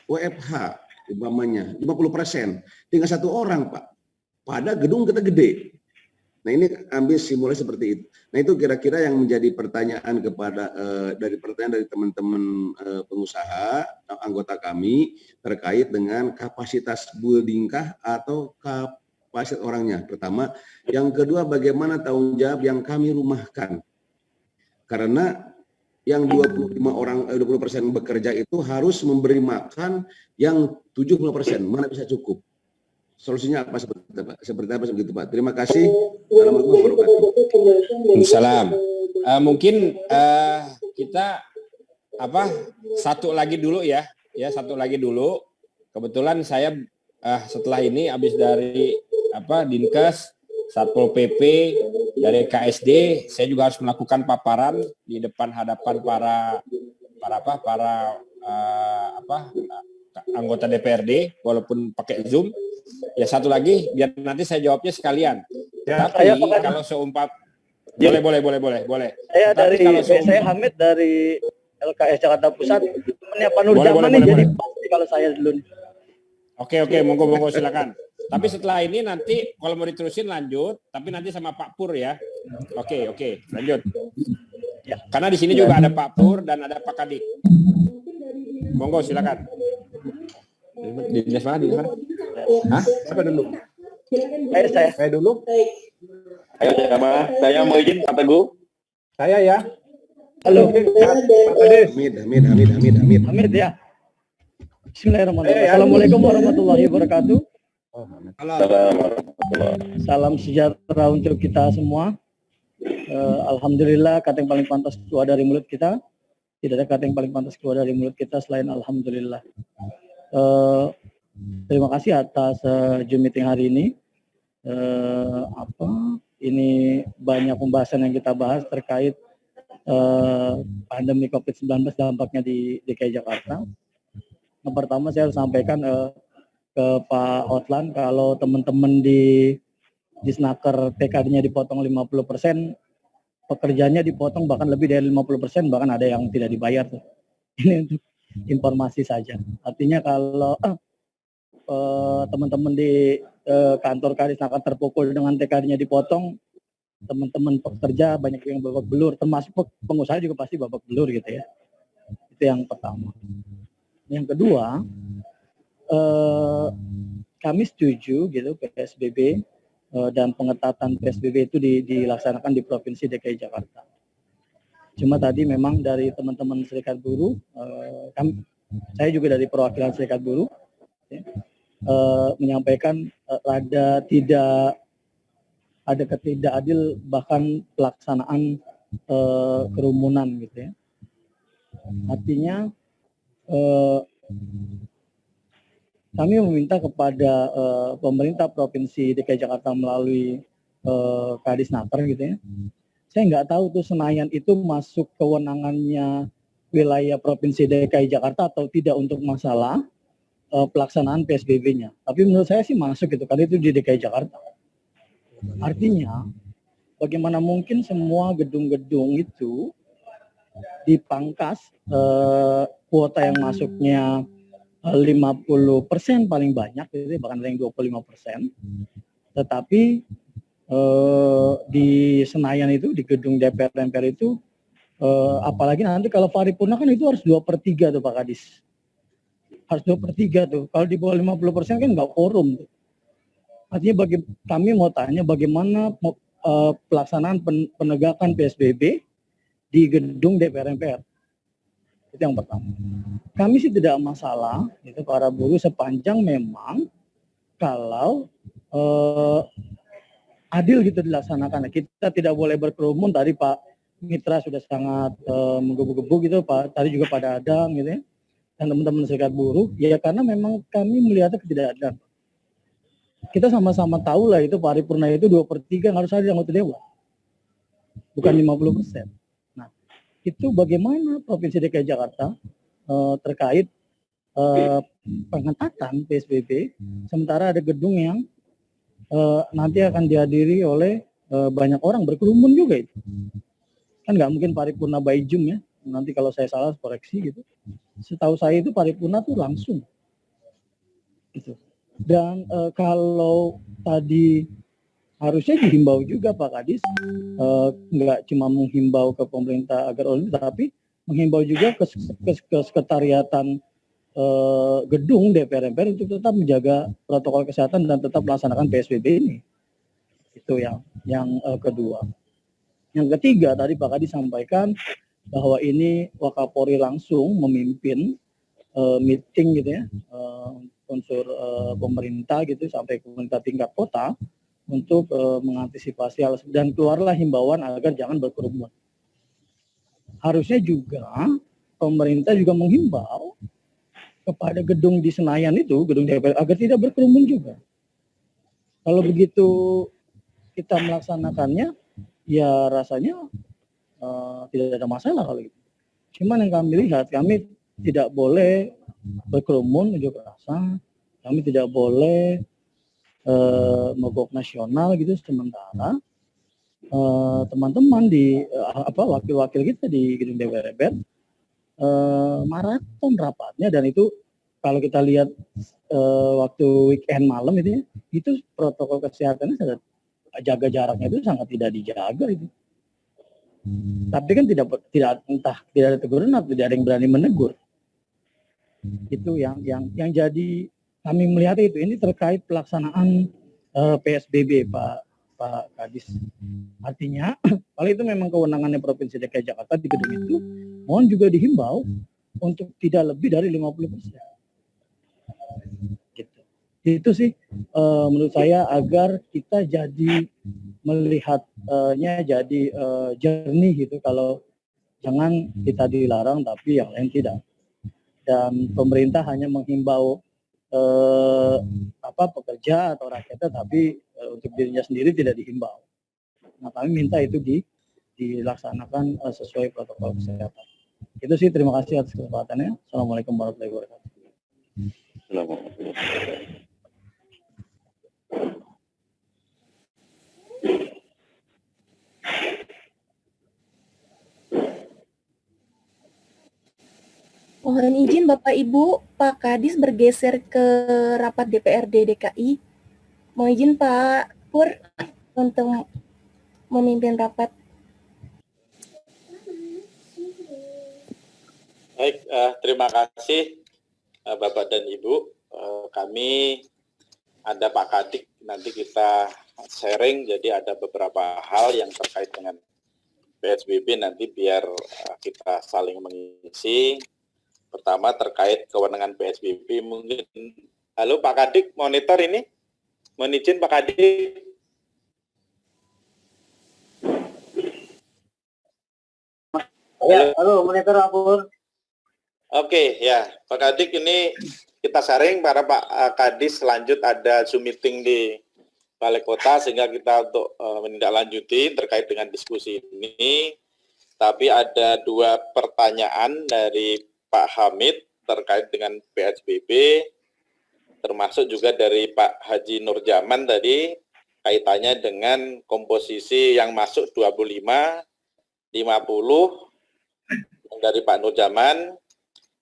WFH umpamanya 50%, tinggal 1 orang Pak. Pada gedung kita gede. Nah ini ambil simulasi seperti itu. Nah itu kira-kira yang menjadi pertanyaan kepada dari teman-teman pengusaha anggota kami terkait dengan kapasitas buildingkah atau kapasitas orangnya. Pertama, yang kedua bagaimana tanggung jawab yang kami rumahkan. Karena yang 20% bekerja itu harus memberi makan yang 70%, mana bisa cukup. Solusinya apa seperti apa begitu Pak? Terima kasih. Assalamualaikum warahmatullahi wabarakatuh. Waalaikumsalam. Mungkin kita satu lagi dulu ya, satu lagi dulu. Kebetulan saya setelah ini habis dari Dinkes, Satpol PP, dari KSD, saya juga harus melakukan paparan di depan hadapan para anggota DPRD walaupun pakai Zoom. Ya satu lagi biar nanti saya jawabnya sekalian. Ya, tapi kalau seumpam boleh. Saya Hamid dari LKS Jakarta Pusat. Temannya Pak Nurjaman nih jadi pasti kalau saya dulu. Oke, monggo silakan. Tapi setelah ini nanti kalau mau diterusin lanjut, tapi nanti sama Pak Pur ya. Oke, lanjut. Ya. Karena di sini juga ada Pak Pur dan ada Pak Kadik. Monggo silakan. Di mana? Hah? Siapa dulu? Saya dulu. Ayo saya mau izin Pak Teguh. Saya ya. Halo. Hamid ya. Bismillahirrahmanirrahim. Assalamualaikum warahmatullahi wabarakatuh. Salam sejahtera untuk kita semua. Alhamdulillah kata yang paling pantas keluar dari mulut kita. Tidak ada kata yang paling pantas keluar dari mulut kita selain alhamdulillah. Terima kasih atas Zoom meeting hari ini. Ini banyak pembahasan yang kita bahas terkait pandemi COVID-19 dampaknya di DKI Jakarta. Yang pertama saya harus sampaikan ke Pak Hotlan kalau teman-teman di Snaker TKD-nya dipotong 50%, pekerjaannya dipotong bahkan lebih dari 50%, bahkan ada yang tidak dibayar tuh. Ini untuk informasi saja. Artinya kalau teman-teman di kantor Kadis akan terpukul dengan TKD-nya dipotong, teman-teman pekerja banyak yang babak belur, termasuk pengusaha juga pasti babak belur gitu ya. Itu yang pertama. Yang kedua, kami setuju gitu PSBB dan pengetatan PSBB itu dilaksanakan di Provinsi DKI Jakarta. Cuma tadi memang dari teman-teman serikat buruh, saya juga dari perwakilan serikat buruh, menyampaikan ada ketidakadil bahkan pelaksanaan kerumunan gitu ya. Artinya kami meminta kepada pemerintah Provinsi DKI Jakarta melalui Kadisnaker gitu ya. Saya nggak tahu tuh Senayan itu masuk kewenangannya wilayah Provinsi DKI Jakarta atau tidak untuk masalah pelaksanaan PSBB-nya. Tapi menurut saya sih masuk gitu, karena itu di DKI Jakarta. Artinya, bagaimana mungkin semua gedung-gedung itu dipangkas kuota yang masuknya 50% paling banyak, gitu, bahkan ada yang 25%. Tetapi di Senayan itu, di gedung DPR MPR itu, apalagi nanti kalau paripurna kan itu harus 2/3 tuh Pak Kadis. Harus 2/3 tuh. Kalau di bawah 50% kan nggak quorum tuh. Artinya kami mau tanya bagaimana pelaksanaan penegakan PSBB di gedung DPR MPR. Itu yang pertama. Kami sih tidak masalah itu para buruh sepanjang memang kalau adil gitu dilaksanakan. Kita tidak boleh berkerumun. Tadi Pak Mitra sudah sangat menggebu-gebu gitu, Pak. Tadi juga pada Adang gitu ya. Dan teman-teman serikat buruh, ya karena memang kami melihatnya ketidakadilan. Kita sama-sama tahu lah itu paripurna itu 2/3 harus ada anggota dewan. bukan 50%. Nah, itu bagaimana Provinsi DKI Jakarta terkait pengetatan PSBB, sementara ada gedung yang nanti akan dihadiri oleh banyak orang berkerumun juga itu. Kan nggak mungkin paripurna by Zoom ya. Nanti kalau saya salah koreksi gitu. Setahu saya itu paripurna tuh langsung. Gitu. Dan kalau tadi harusnya dihimbau juga Pak Kadis, nggak cuma menghimbau ke pemerintah agar tapi menghimbau juga ke sekretariatan gedung DPR MPR untuk tetap menjaga protokol kesehatan dan tetap melaksanakan PSBB ini. Itu yang kedua. Yang ketiga tadi Pak Kadis sampaikan bahwa ini Wakapolri langsung memimpin meeting gitu ya, unsur pemerintah gitu sampai pemerintah tingkat kota untuk mengantisipasi hal dan keluarlah himbauan agar jangan berkerumun. Harusnya juga pemerintah juga menghimbau kepada gedung di Senayan itu, gedung DPR agar tidak berkerumun juga. Kalau begitu kita melaksanakannya, ya rasanya tidak ada masalah kalau gitu. Cuman yang kami lihat, kami tidak boleh berkerumun unjuk rasa, kami tidak boleh mogok nasional gitu, sementara teman-teman di wakil-wakil kita di gedung DPR maraton rapatnya, dan itu kalau kita lihat waktu weekend malam itu protokol kesehatannya sangat, jaga jaraknya itu sangat tidak dijaga itu. Tapi kan tidak ada teguran atau tidak ada yang berani menegur. Itu yang jadi kami melihat itu ini terkait pelaksanaan PSBB Pak Kadis. Artinya kalau itu memang kewenangannya Provinsi DKI Jakarta di gedung itu, mohon juga dihimbau untuk tidak lebih dari 50%. Gitu. Itu sih menurut saya agar kita jadi melihatnya jadi jernih gitu, kalau jangan kita dilarang tapi yang lain tidak. Dan pemerintah hanya menghimbau pekerja atau rakyatnya, tapi untuk dirinya sendiri tidak dihimbau. Nah, kami minta itu dilaksanakan sesuai protokol kesehatan. Itu sih, terima kasih atas kesempatannya. Assalamualaikum warahmatullahi wabarakatuh. Mohon izin Bapak Ibu, Pak Kadis bergeser ke rapat DPRD DKI. Mohon izin Pak Pur untuk memimpin rapat. Baik, terima kasih Bapak dan Ibu. Kami ada Pak Kadik, nanti kita sharing, jadi ada beberapa hal yang terkait dengan PSBB nanti biar kita saling mengisi. Pertama terkait kewenangan PSBB, mungkin. Halo Pak Kadik, monitor ini? Mohon izin Pak Kadik. Ya, halo monitor Pak Pur. Oke, ya Pak Kadik, ini kita sharing para Pak Kadis, lanjut ada Zoom meeting di Balai Kota sehingga kita untuk menindaklanjuti terkait dengan diskusi ini. Tapi ada dua pertanyaan dari Pak Hamid terkait dengan PSBB, termasuk juga dari Pak Haji Nurjaman tadi, kaitannya dengan komposisi yang masuk 25, 50, dari Pak Nurjaman.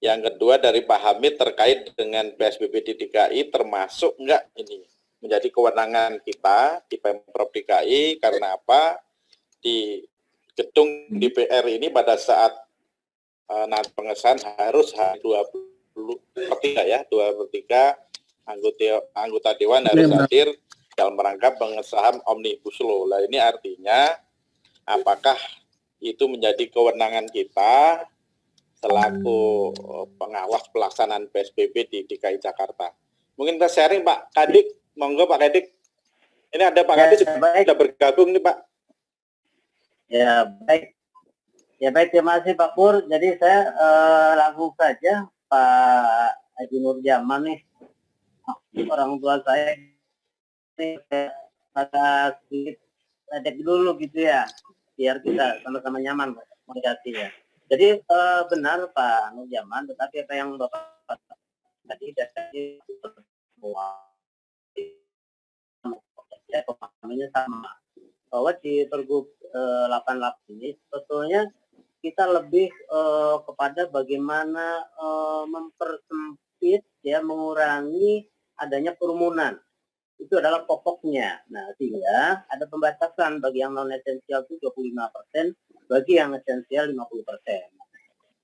Yang kedua dari Pak Hamid terkait dengan PSBB di DKI, termasuk enggak ini menjadi kewenangan kita di Pemprov DKI, karena apa? Di gedung DPR ini pada saat nanti pengesahan harus 2/3 ya, 2/3 anggota dewan harus hadir dalam rangka pengesahan Omnibus Law. Nah, ini artinya apakah itu menjadi kewenangan kita selaku pengawas pelaksanaan PSBB di DKI Jakarta? Mungkin kita sharing Pak Kadik, monggo Pak Kadik. Ini ada Pak Kadik sudah bergabung nih Pak. Ya baik. Ya baik, terima kasih Pak Pur. Jadi saya langsung saja Pak Haji Nurjaman nih, orang tua saya ini pada sedikit dulu gitu ya. biar kita sama-sama nyaman komunikasinya. Jadi benar Pak Nurjaman, tetapi apa yang Bapak tadi dari semua pemahamannya sama, bahwa di Pergub 88 ini sebetulnya kita lebih kepada bagaimana mempersempit, ya, mengurangi adanya kerumunan. Itu adalah pokoknya. Nah, sehingga ada pembatasan bagi yang non esensial itu 25%, bagi yang esensial 50%.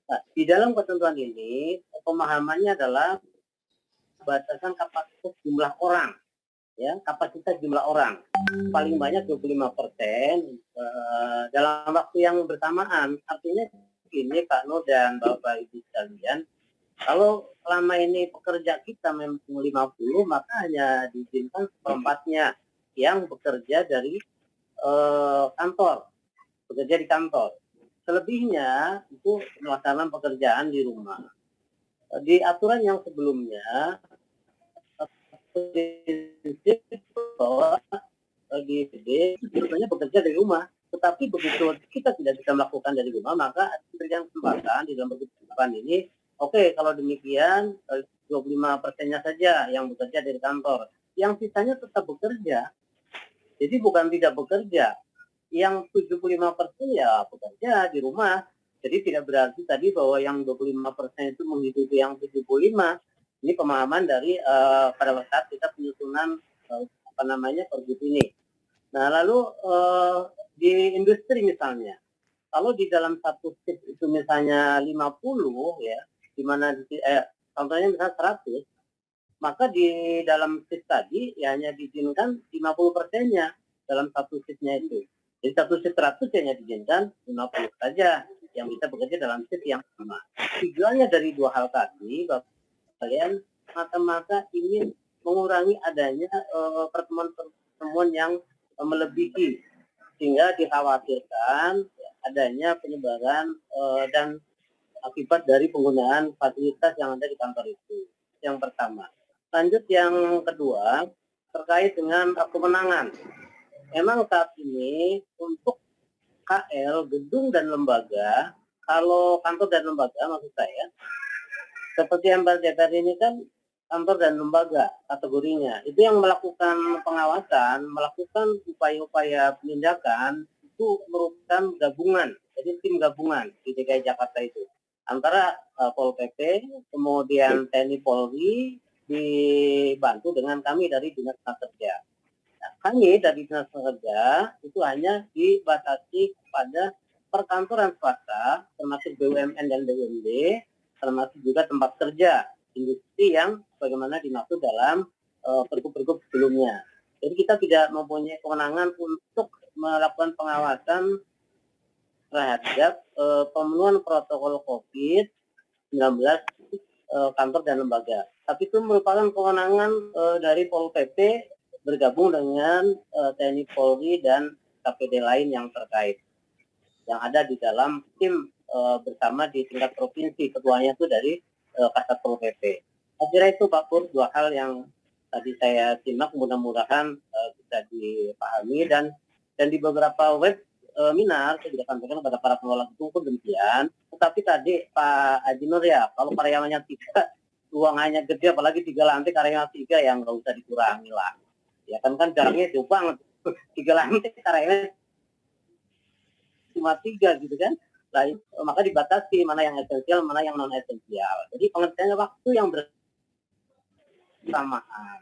Nah, di dalam ketentuan ini pemahamannya adalah batasan kapasitas jumlah orang, ya, kapasitas jumlah orang paling banyak 25% dalam waktu yang bersamaan. Artinya ini Pak Nur dan Bapak Ibu sekalian, kalau selama ini pekerja kita memang 50, maka hanya diizinkan seperempatnya yang bekerja dari kantor, bekerja di kantor. Selebihnya itu melaksanakan pekerjaan di rumah. Di aturan yang sebelumnya, bahwa di PD sebetulnya bekerja dari rumah, tetapi begitu kita tidak bisa melakukan dari rumah, maka diberikan kesempatan di dalam keputusan ini. Oke, kalau demikian 25%-nya saja yang bekerja dari kantor, yang sisanya tetap bekerja. Jadi bukan tidak bekerja, yang 75% ya bekerja di rumah. Jadi tidak berarti tadi bahwa yang 25% itu menghidupi yang 75. Ini pemahaman dari pada saat kita penyusunan Pergub ini. Nah, lalu di industri misalnya, kalau di dalam satu shift itu misalnya 50, ya, di mana contohnya misalnya 100, maka di dalam shift tadi ya hanya diizinkan 50%-nya dalam satu shift-nya itu. Jadi satu shift 100 hanya diizinkan 50 saja yang bisa bekerja dalam shift yang sama. Tujuannya dari dua hal tadi, Bapak kalian mata-mata ingin mengurangi adanya pertemuan-pertemuan yang melebihi, sehingga dikhawatirkan adanya penyebaran dan akibat dari penggunaan fasilitas yang ada di kantor itu. Yang pertama. Lanjut yang kedua, terkait dengan kewenangan. Memang saat ini untuk KL, gedung dan lembaga, kalau kantor dan lembaga maksud saya, seperti MPR ini kan kantor dan lembaga kategorinya, itu yang melakukan pengawasan, melakukan upaya-upaya penindakan, itu merupakan gabungan, jadi tim gabungan di DKI Jakarta itu. Antara Pol PP, kemudian TNI Polri, dibantu dengan kami dari Dinas Tenaga Kerja. Nah, kami dari Dinas Tenaga Kerja itu hanya dibatasi kepada perkantoran swasta, termasuk BUMN dan BUMD, termasuk juga tempat kerja, industri yang bagaimana dimaksud dalam pergub-pergub sebelumnya. Jadi kita tidak mempunyai kewenangan untuk melakukan pengawasan terhadap pemenuhan protokol COVID-19 kantor dan lembaga. Tapi itu merupakan kewenangan dari Pol PP bergabung dengan TNI Polri dan KPD lain yang terkait, yang ada di dalam tim bersama di tingkat provinsi. Ketuanya itu dari Kasat Pol PP. Saya kira itu Pak Pur, dua hal yang tadi saya simak, mudah-mudahan bisa dipahami, dan di beberapa webinar saya juga sampaikan kepada para pengelola gedung pun demikian. Tetapi tadi Pak Haji Nur, ya, kalau karyawannya 3, ruangannya gede, apalagi 3 lantai, karyawannya 3, yang nggak usah dikurangi lah. Ya kan jaraknya jauh banget. 3 lantai karyawannya cuma 3 gitu kan. Lain, maka dibatasi mana yang esensial, mana yang non esensial. Jadi pengertiannya waktu yang bersamaan.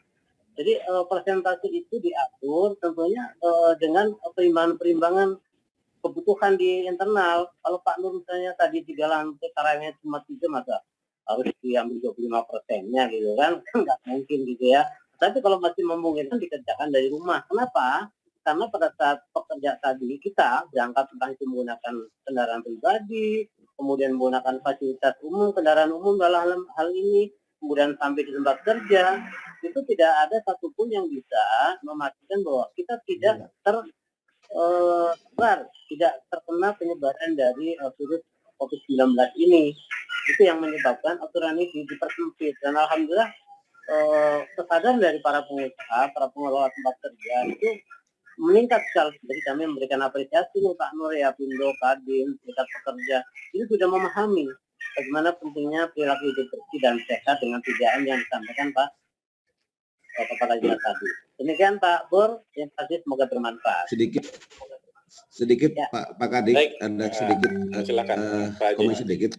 Jadi persentase itu diatur tentunya dengan perimbangan kebutuhan di internal. Kalau Pak Nur misalnya tadi 3 lantai karyawannya cuma 3, maka harus diambil 25%-nya gitu kan, nggak mungkin gitu ya. Tapi kalau masih memungkinkan dikerjakan dari rumah. Kenapa? Karena pada saat pekerja tadi kita berangkat entah itu menggunakan kendaraan pribadi, kemudian menggunakan fasilitas umum, kendaraan umum dalam hal ini, kemudian sampai di tempat kerja, itu tidak ada satupun yang bisa memastikan bahwa kita tidak tidak terkena penyebaran dari virus COVID-19 ini. Itu yang menyebabkan aturan ini dipersempit. Dan alhamdulillah kesadaran dari para pengusaha, para pengelola tempat kerja itu meningkat sekali. Jadi kami memberikan apresiasi nih Pak Nur ya, Pindo, Kadin, Serikat Pekerja itu sudah memahami bagaimana pentingnya perilaku hidup bersih dan sehat dengan 3M yang disampaikan Pak Kepala Dinas tadi. Demikian Pak Pur, terima kasih, semoga bermanfaat. Sedikit ya. Pak Kadin, ada sedikit silakan Pak komen sedikit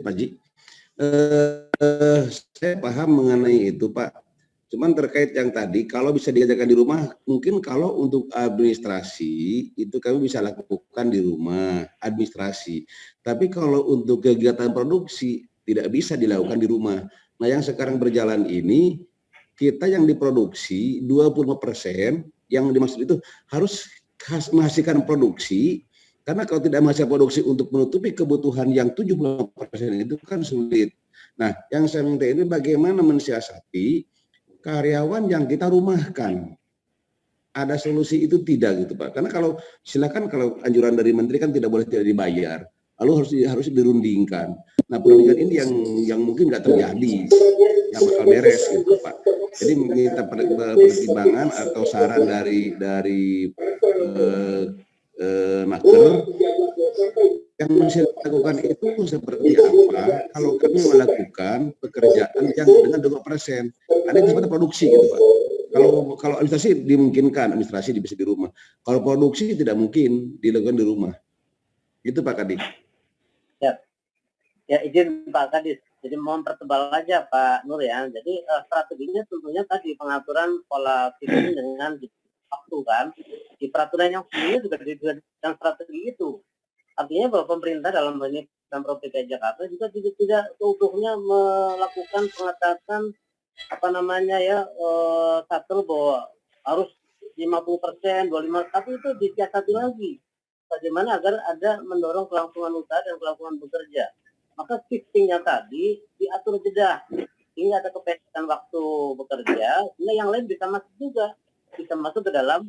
Pak Ji. Saya paham mengenai itu Pak. Cuman terkait yang tadi, kalau bisa dikerjakan di rumah, mungkin kalau untuk administrasi itu kami bisa lakukan di rumah, administrasi. Tapi kalau untuk kegiatan produksi tidak bisa dilakukan di rumah. Nah yang sekarang berjalan ini, kita yang diproduksi 25%, yang dimaksud itu harus menghasilkan produksi, karena kalau tidak menghasilkan produksi untuk menutupi kebutuhan yang 70% itu kan sulit. Nah yang saya minta ini bagaimana mensiasati karyawan yang kita rumahkan. Ada solusi itu tidak gitu Pak. Karena kalau silakan kalau anjuran dari menteri kan tidak boleh tidak dibayar. Lalu harus dirundingkan. Nah, perundingan ini yang mungkin nggak terjadi, yang bakal beres gitu Pak. Jadi minta pertimbangan atau saran dari Naker yang bisa dilakukan itu seperti apa kalau kami melakukan pekerjaan yang dengan 2%. Ada yang seperti produksi gitu Pak. Kalau administrasi dimungkinkan, administrasi bisa di rumah. Kalau produksi tidak mungkin dilakukan di rumah. Gitu Pak Kadis. Ya izin Pak Kadis. Jadi mohon pertebal aja Pak Nur ya. Jadi strateginya tentunya tadi pengaturan pola pikir dengan waktu kan. Di peraturan yang sebelumnya juga dan strategi itu. Artinya bahwa pemerintah dalam hal ini Pemprov DKI Jakarta juga tidak seutuhnya melakukan pengetatan satu bahwa harus 50%, 25%, tapi itu disiasati lagi. Bagaimana agar ada mendorong kelangsungan usaha dan kelangsungan bekerja. Maka shiftingnya tadi diatur jeda. Ini ada kepesetan waktu bekerja, sehingga yang lain bisa masuk juga. Bisa masuk ke dalam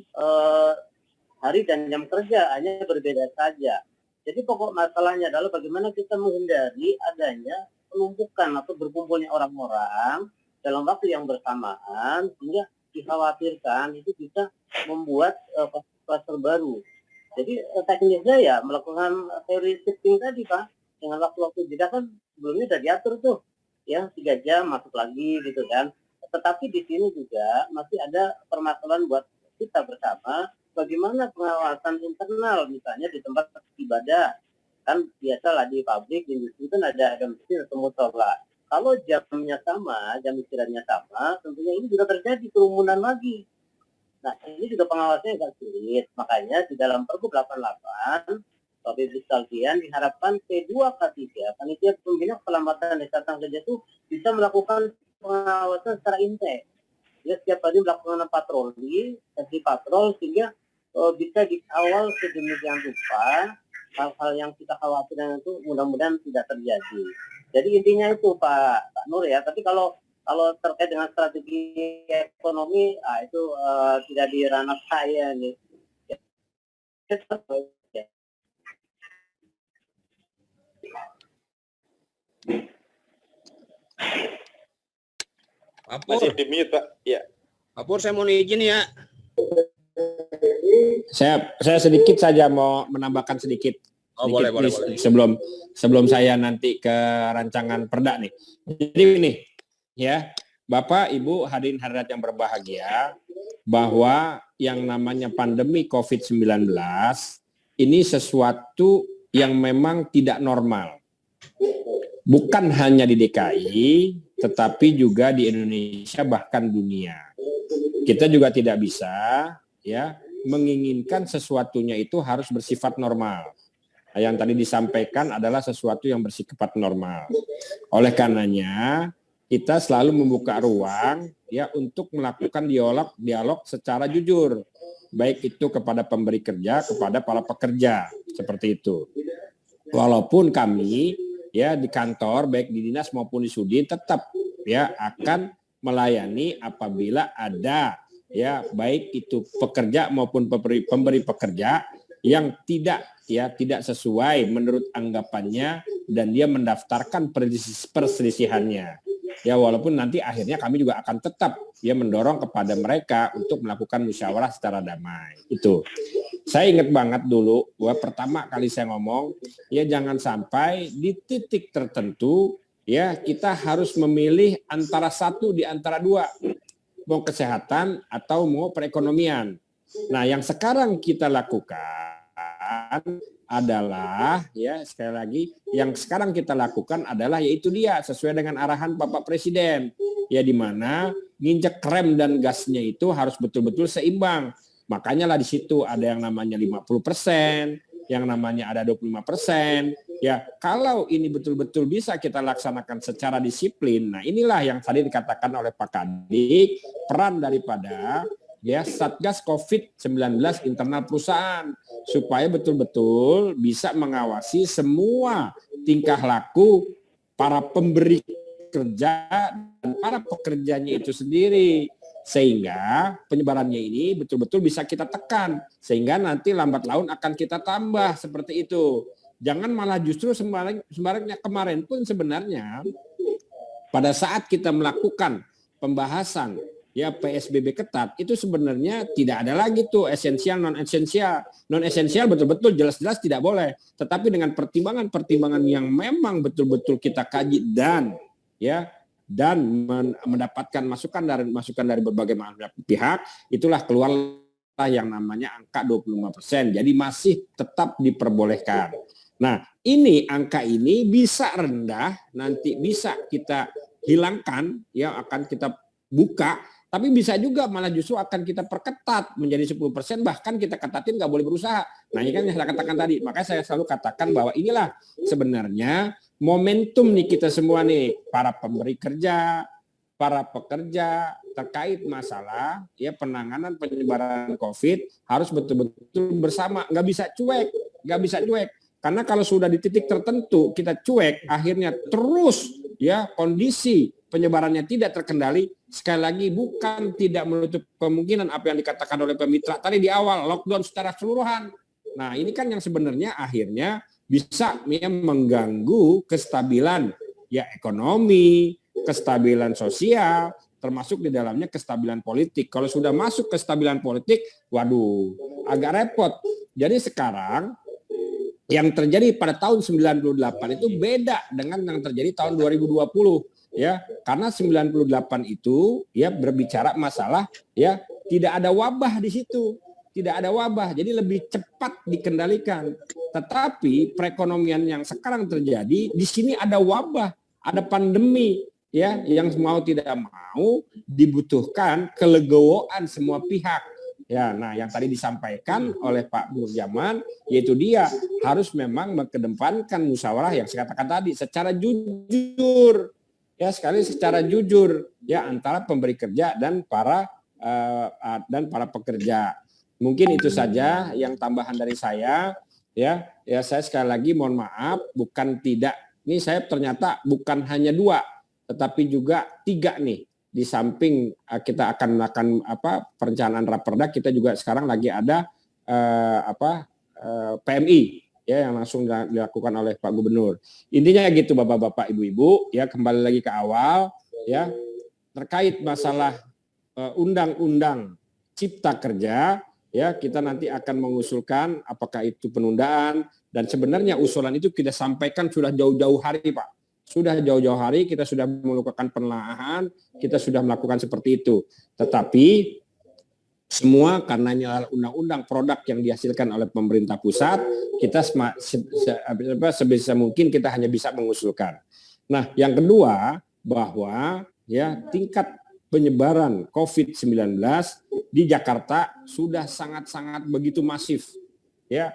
hari dan jam kerja, hanya berbeda saja. Jadi pokok masalahnya adalah bagaimana kita menghindari adanya penumpukan atau berkumpulnya orang-orang dalam waktu yang bersamaan, sehingga dikhawatirkan itu bisa membuat kluster baru. Jadi teknisnya ya melakukan teori shifting tadi Pak, dengan waktu-waktu jeda kan sebelumnya sudah diatur tuh, ya 3 jam masuk lagi gitu kan. Tetapi di sini juga masih ada permasalahan buat kita bersama, bagaimana pengawasan internal misalnya di tempat ibadah. Kan biasalah di pabrik, di industri kan ada mesin atau musola. Kalau jamnya sama, jam istirahatnya sama, tentunya ini juga terjadi kerumunan lagi. Nah ini juga pengawasannya agak sulit. Makanya di dalam Pergub 88, Bapak Ibu sekalian diharapkan P2K3, panitia pembina keselamatan dan kesehatan kerja itu bisa melakukan pengawasan secara intens. Ya setiap hari melakukan patroli, sesi patrol sehingga bisa dikawal sedemikian rupa hal-hal yang kita khawatirkan itu mudah-mudahan tidak terjadi. Jadi intinya itu Pak Nur ya. Tapi kalau terkait dengan strategi ekonomi, itu tidak di ranah saya nih. Masih di mute Pak. Ya. Pak Pur, saya mau izin ya. Saya sedikit saja mau menambahkan sedikit. Boleh. Sebelum saya nanti ke rancangan perda nih. Jadi ini ya, Bapak Ibu hadirin hadirat yang berbahagia, bahwa yang namanya pandemi COVID-19 ini sesuatu yang memang tidak normal. Bukan hanya di DKI, tetapi juga di Indonesia bahkan dunia. Kita juga tidak bisa ya menginginkan sesuatunya itu harus bersifat normal. Yang tadi disampaikan adalah sesuatu yang bersifat normal. Oleh karenanya kita selalu membuka ruang ya untuk melakukan dialog secara jujur, baik itu kepada pemberi kerja, kepada para pekerja, seperti itu. Walaupun kami ya di kantor baik di dinas maupun di Sudin tetap ya akan melayani apabila ada ya baik itu pekerja maupun pemberi pekerja yang tidak sesuai menurut anggapannya dan dia mendaftarkan perselisihannya. Ya walaupun nanti akhirnya kami juga akan tetap ya mendorong kepada mereka untuk melakukan musyawarah secara damai. Itu. Saya ingat banget dulu bahwa pertama kali saya ngomong, ya jangan sampai di titik tertentu ya kita harus memilih antara satu di antara dua, mau kesehatan atau mau perekonomian. Nah, yang sekarang kita lakukan adalah ya sekali lagi yang sekarang kita lakukan adalah yaitu dia sesuai dengan arahan Bapak Presiden ya di mana nginjek rem dan gasnya itu harus betul-betul seimbang. Makanya lah di situ ada yang namanya 50%, yang namanya ada 25%. Ya, kalau ini betul-betul bisa kita laksanakan secara disiplin. Nah, inilah yang tadi dikatakan oleh Pak Kadis, peran daripada ya Satgas COVID-19 internal perusahaan supaya betul-betul bisa mengawasi semua tingkah laku para pemberi kerja dan para pekerjanya itu sendiri sehingga penyebarannya ini betul-betul bisa kita tekan sehingga nanti lambat laun akan kita tambah seperti itu. Jangan malah justru sembarangnya kemarin pun sebenarnya pada saat kita melakukan pembahasan ya PSBB ketat itu sebenarnya tidak ada lagi tuh esensial non esensial. Non esensial betul-betul jelas-jelas tidak boleh. Tetapi dengan pertimbangan-pertimbangan yang memang betul-betul kita kaji dan mendapatkan masukan dari berbagai macam pihak, itulah keluarlah yang namanya angka 25%. Jadi masih tetap diperbolehkan. Nah, ini angka ini bisa rendah, nanti bisa kita hilangkan, ya akan kita buka, tapi bisa juga malah justru akan kita perketat menjadi 10%, bahkan kita ketatin nggak boleh berusaha. Nah, ini kan yang saya katakan tadi, makanya saya selalu katakan bahwa inilah sebenarnya momentum nih kita semua nih, para pemberi kerja, para pekerja terkait masalah ya penanganan penyebaran COVID harus betul-betul bersama, nggak bisa cuek. Karena kalau sudah di titik tertentu kita cuek, akhirnya terus ya kondisi penyebarannya tidak terkendali. Sekali lagi bukan tidak menutup kemungkinan apa yang dikatakan oleh pemitra tadi di awal, lockdown secara keseluruhan. Nah ini kan yang sebenarnya akhirnya bisa ya, mengganggu kestabilan ya ekonomi, kestabilan sosial, termasuk di dalamnya kestabilan politik. Kalau sudah masuk kestabilan politik, waduh agak repot. Jadi sekarang yang terjadi pada tahun 98 itu beda dengan yang terjadi tahun 2020 ya, karena 98 itu ya berbicara masalah ya tidak ada wabah di situ. Tidak ada wabah, jadi lebih cepat dikendalikan. Tetapi perekonomian yang sekarang terjadi di sini ada wabah, ada pandemi ya yang mau tidak mau dibutuhkan kelegowoan semua pihak. Ya, nah yang tadi disampaikan oleh Pak Nurjaman, yaitu dia harus memang mengedepankan musyawarah yang saya katakan tadi secara jujur, ya sekali secara jujur, ya antara pemberi kerja dan para pekerja. Mungkin itu saja yang tambahan dari saya, ya saya sekali lagi mohon maaf, bukan tidak, ini saya ternyata bukan hanya 2, tetapi juga 3 nih. Di samping kita akan melakukan perencanaan raperda, kita juga sekarang lagi ada PMI ya yang langsung dilakukan oleh Pak Gubernur. Intinya gitu Bapak-bapak, Ibu-ibu, ya kembali lagi ke awal ya terkait masalah undang-undang Cipta Kerja ya kita nanti akan mengusulkan apakah itu penundaan, dan sebenarnya usulan itu kita sampaikan sudah jauh-jauh hari Pak. Sudah jauh-jauh hari kita sudah melakukan penelaahan, kita sudah melakukan seperti itu. Tetapi semua karena ini adalah undang-undang produk yang dihasilkan oleh pemerintah pusat, kita sebisa mungkin kita hanya bisa mengusulkan. Nah, yang kedua bahwa ya tingkat penyebaran COVID-19 di Jakarta sudah sangat-sangat begitu masif. Ya.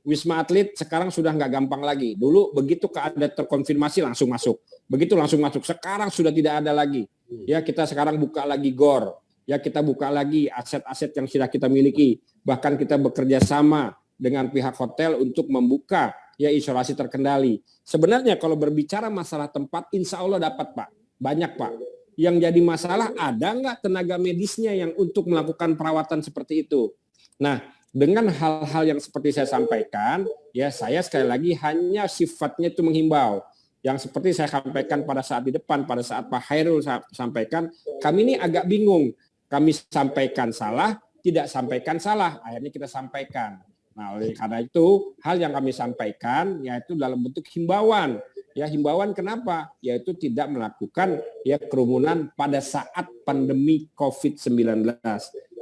Wisma Atlet sekarang sudah nggak gampang lagi. Dulu begitu ada terkonfirmasi langsung masuk. Begitu langsung masuk. Sekarang sudah tidak ada lagi. Ya kita sekarang buka lagi GOR. Ya kita buka lagi aset-aset yang sudah kita miliki. Bahkan kita bekerja sama dengan pihak hotel untuk membuka ya isolasi terkendali. Sebenarnya kalau berbicara masalah tempat, insya Allah dapat Pak. Banyak Pak. Yang jadi masalah ada nggak tenaga medisnya yang untuk melakukan perawatan seperti itu. Nah, dengan hal-hal yang seperti saya sampaikan, ya saya sekali lagi hanya sifatnya itu menghimbau. Yang seperti saya sampaikan pada saat di depan, pada saat Pak Hairul sampaikan, kami ini agak bingung. Kami sampaikan salah, tidak sampaikan salah, akhirnya kita sampaikan. Nah, oleh karena itu, hal yang kami sampaikan yaitu dalam bentuk himbauan. Ya, himbauan kenapa? Yaitu tidak melakukan ya kerumunan pada saat pandemi COVID-19.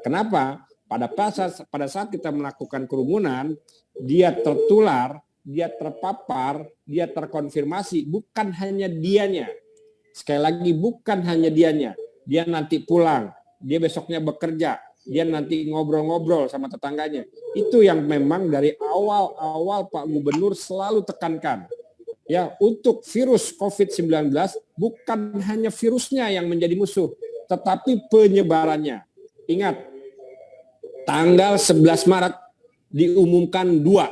Kenapa? Pada saat kita melakukan kerumunan, dia tertular, dia terpapar, dia terkonfirmasi, bukan hanya dianya. Sekali lagi, bukan hanya dianya. Dia nanti pulang, dia besoknya bekerja, dia nanti ngobrol-ngobrol sama tetangganya. Itu yang memang dari awal-awal Pak Gubernur selalu tekankan. Ya, untuk virus COVID-19 bukan hanya virusnya yang menjadi musuh, tetapi penyebarannya. Ingat, tanggal 11 Maret diumumkan 2.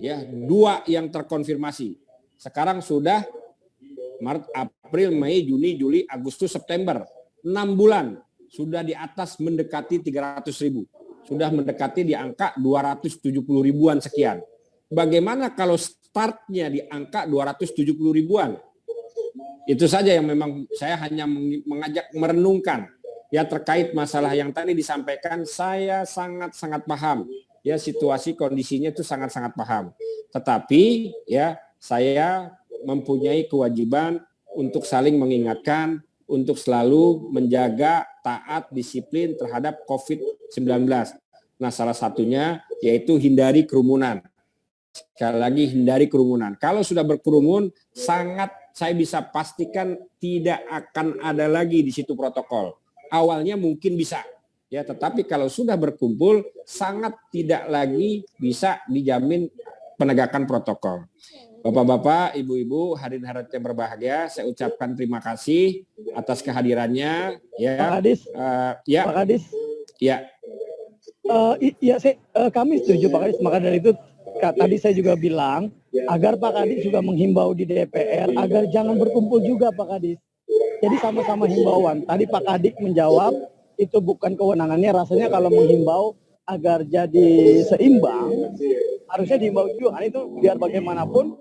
Ya, 2 yang terkonfirmasi. Sekarang sudah Maret, April, Mei, Juni, Juli, Agustus, September. 6 bulan sudah di atas mendekati 300.000. Sudah mendekati di angka 270 ribuan sekian. Bagaimana kalau startnya di angka 270 ribuan? Itu saja yang memang saya hanya mengajak merenungkan. Ya, terkait masalah yang tadi disampaikan, saya sangat-sangat paham. Ya, situasi kondisinya itu sangat-sangat paham. Tetapi ya, saya mempunyai kewajiban untuk saling mengingatkan, untuk selalu menjaga taat disiplin terhadap COVID-19. Nah, salah satunya yaitu hindari kerumunan. Sekali lagi, hindari kerumunan. Kalau sudah berkerumun, saya bisa pastikan tidak akan ada lagi di situ protokol. Awalnya mungkin bisa. Ya, tetapi kalau sudah berkumpul sangat tidak lagi bisa dijamin penegakan protokol. Bapak-bapak, ibu-ibu, hadirin yang berbahagia, saya ucapkan terima kasih atas kehadirannya. Ya, Pak Kadis, ya, Pak Kadis, ya, kami setuju Pak Kadis. Maka dari itu tadi saya juga bilang agar Pak Kadis juga menghimbau di DPR agar jangan berkumpul juga Pak Kadis. Jadi sama-sama himbauan. Tadi Pak Kadis menjawab itu bukan kewenangannya, rasanya kalau menghimbau agar jadi seimbang, harusnya dihimbau juga, kan itu biar bagaimanapun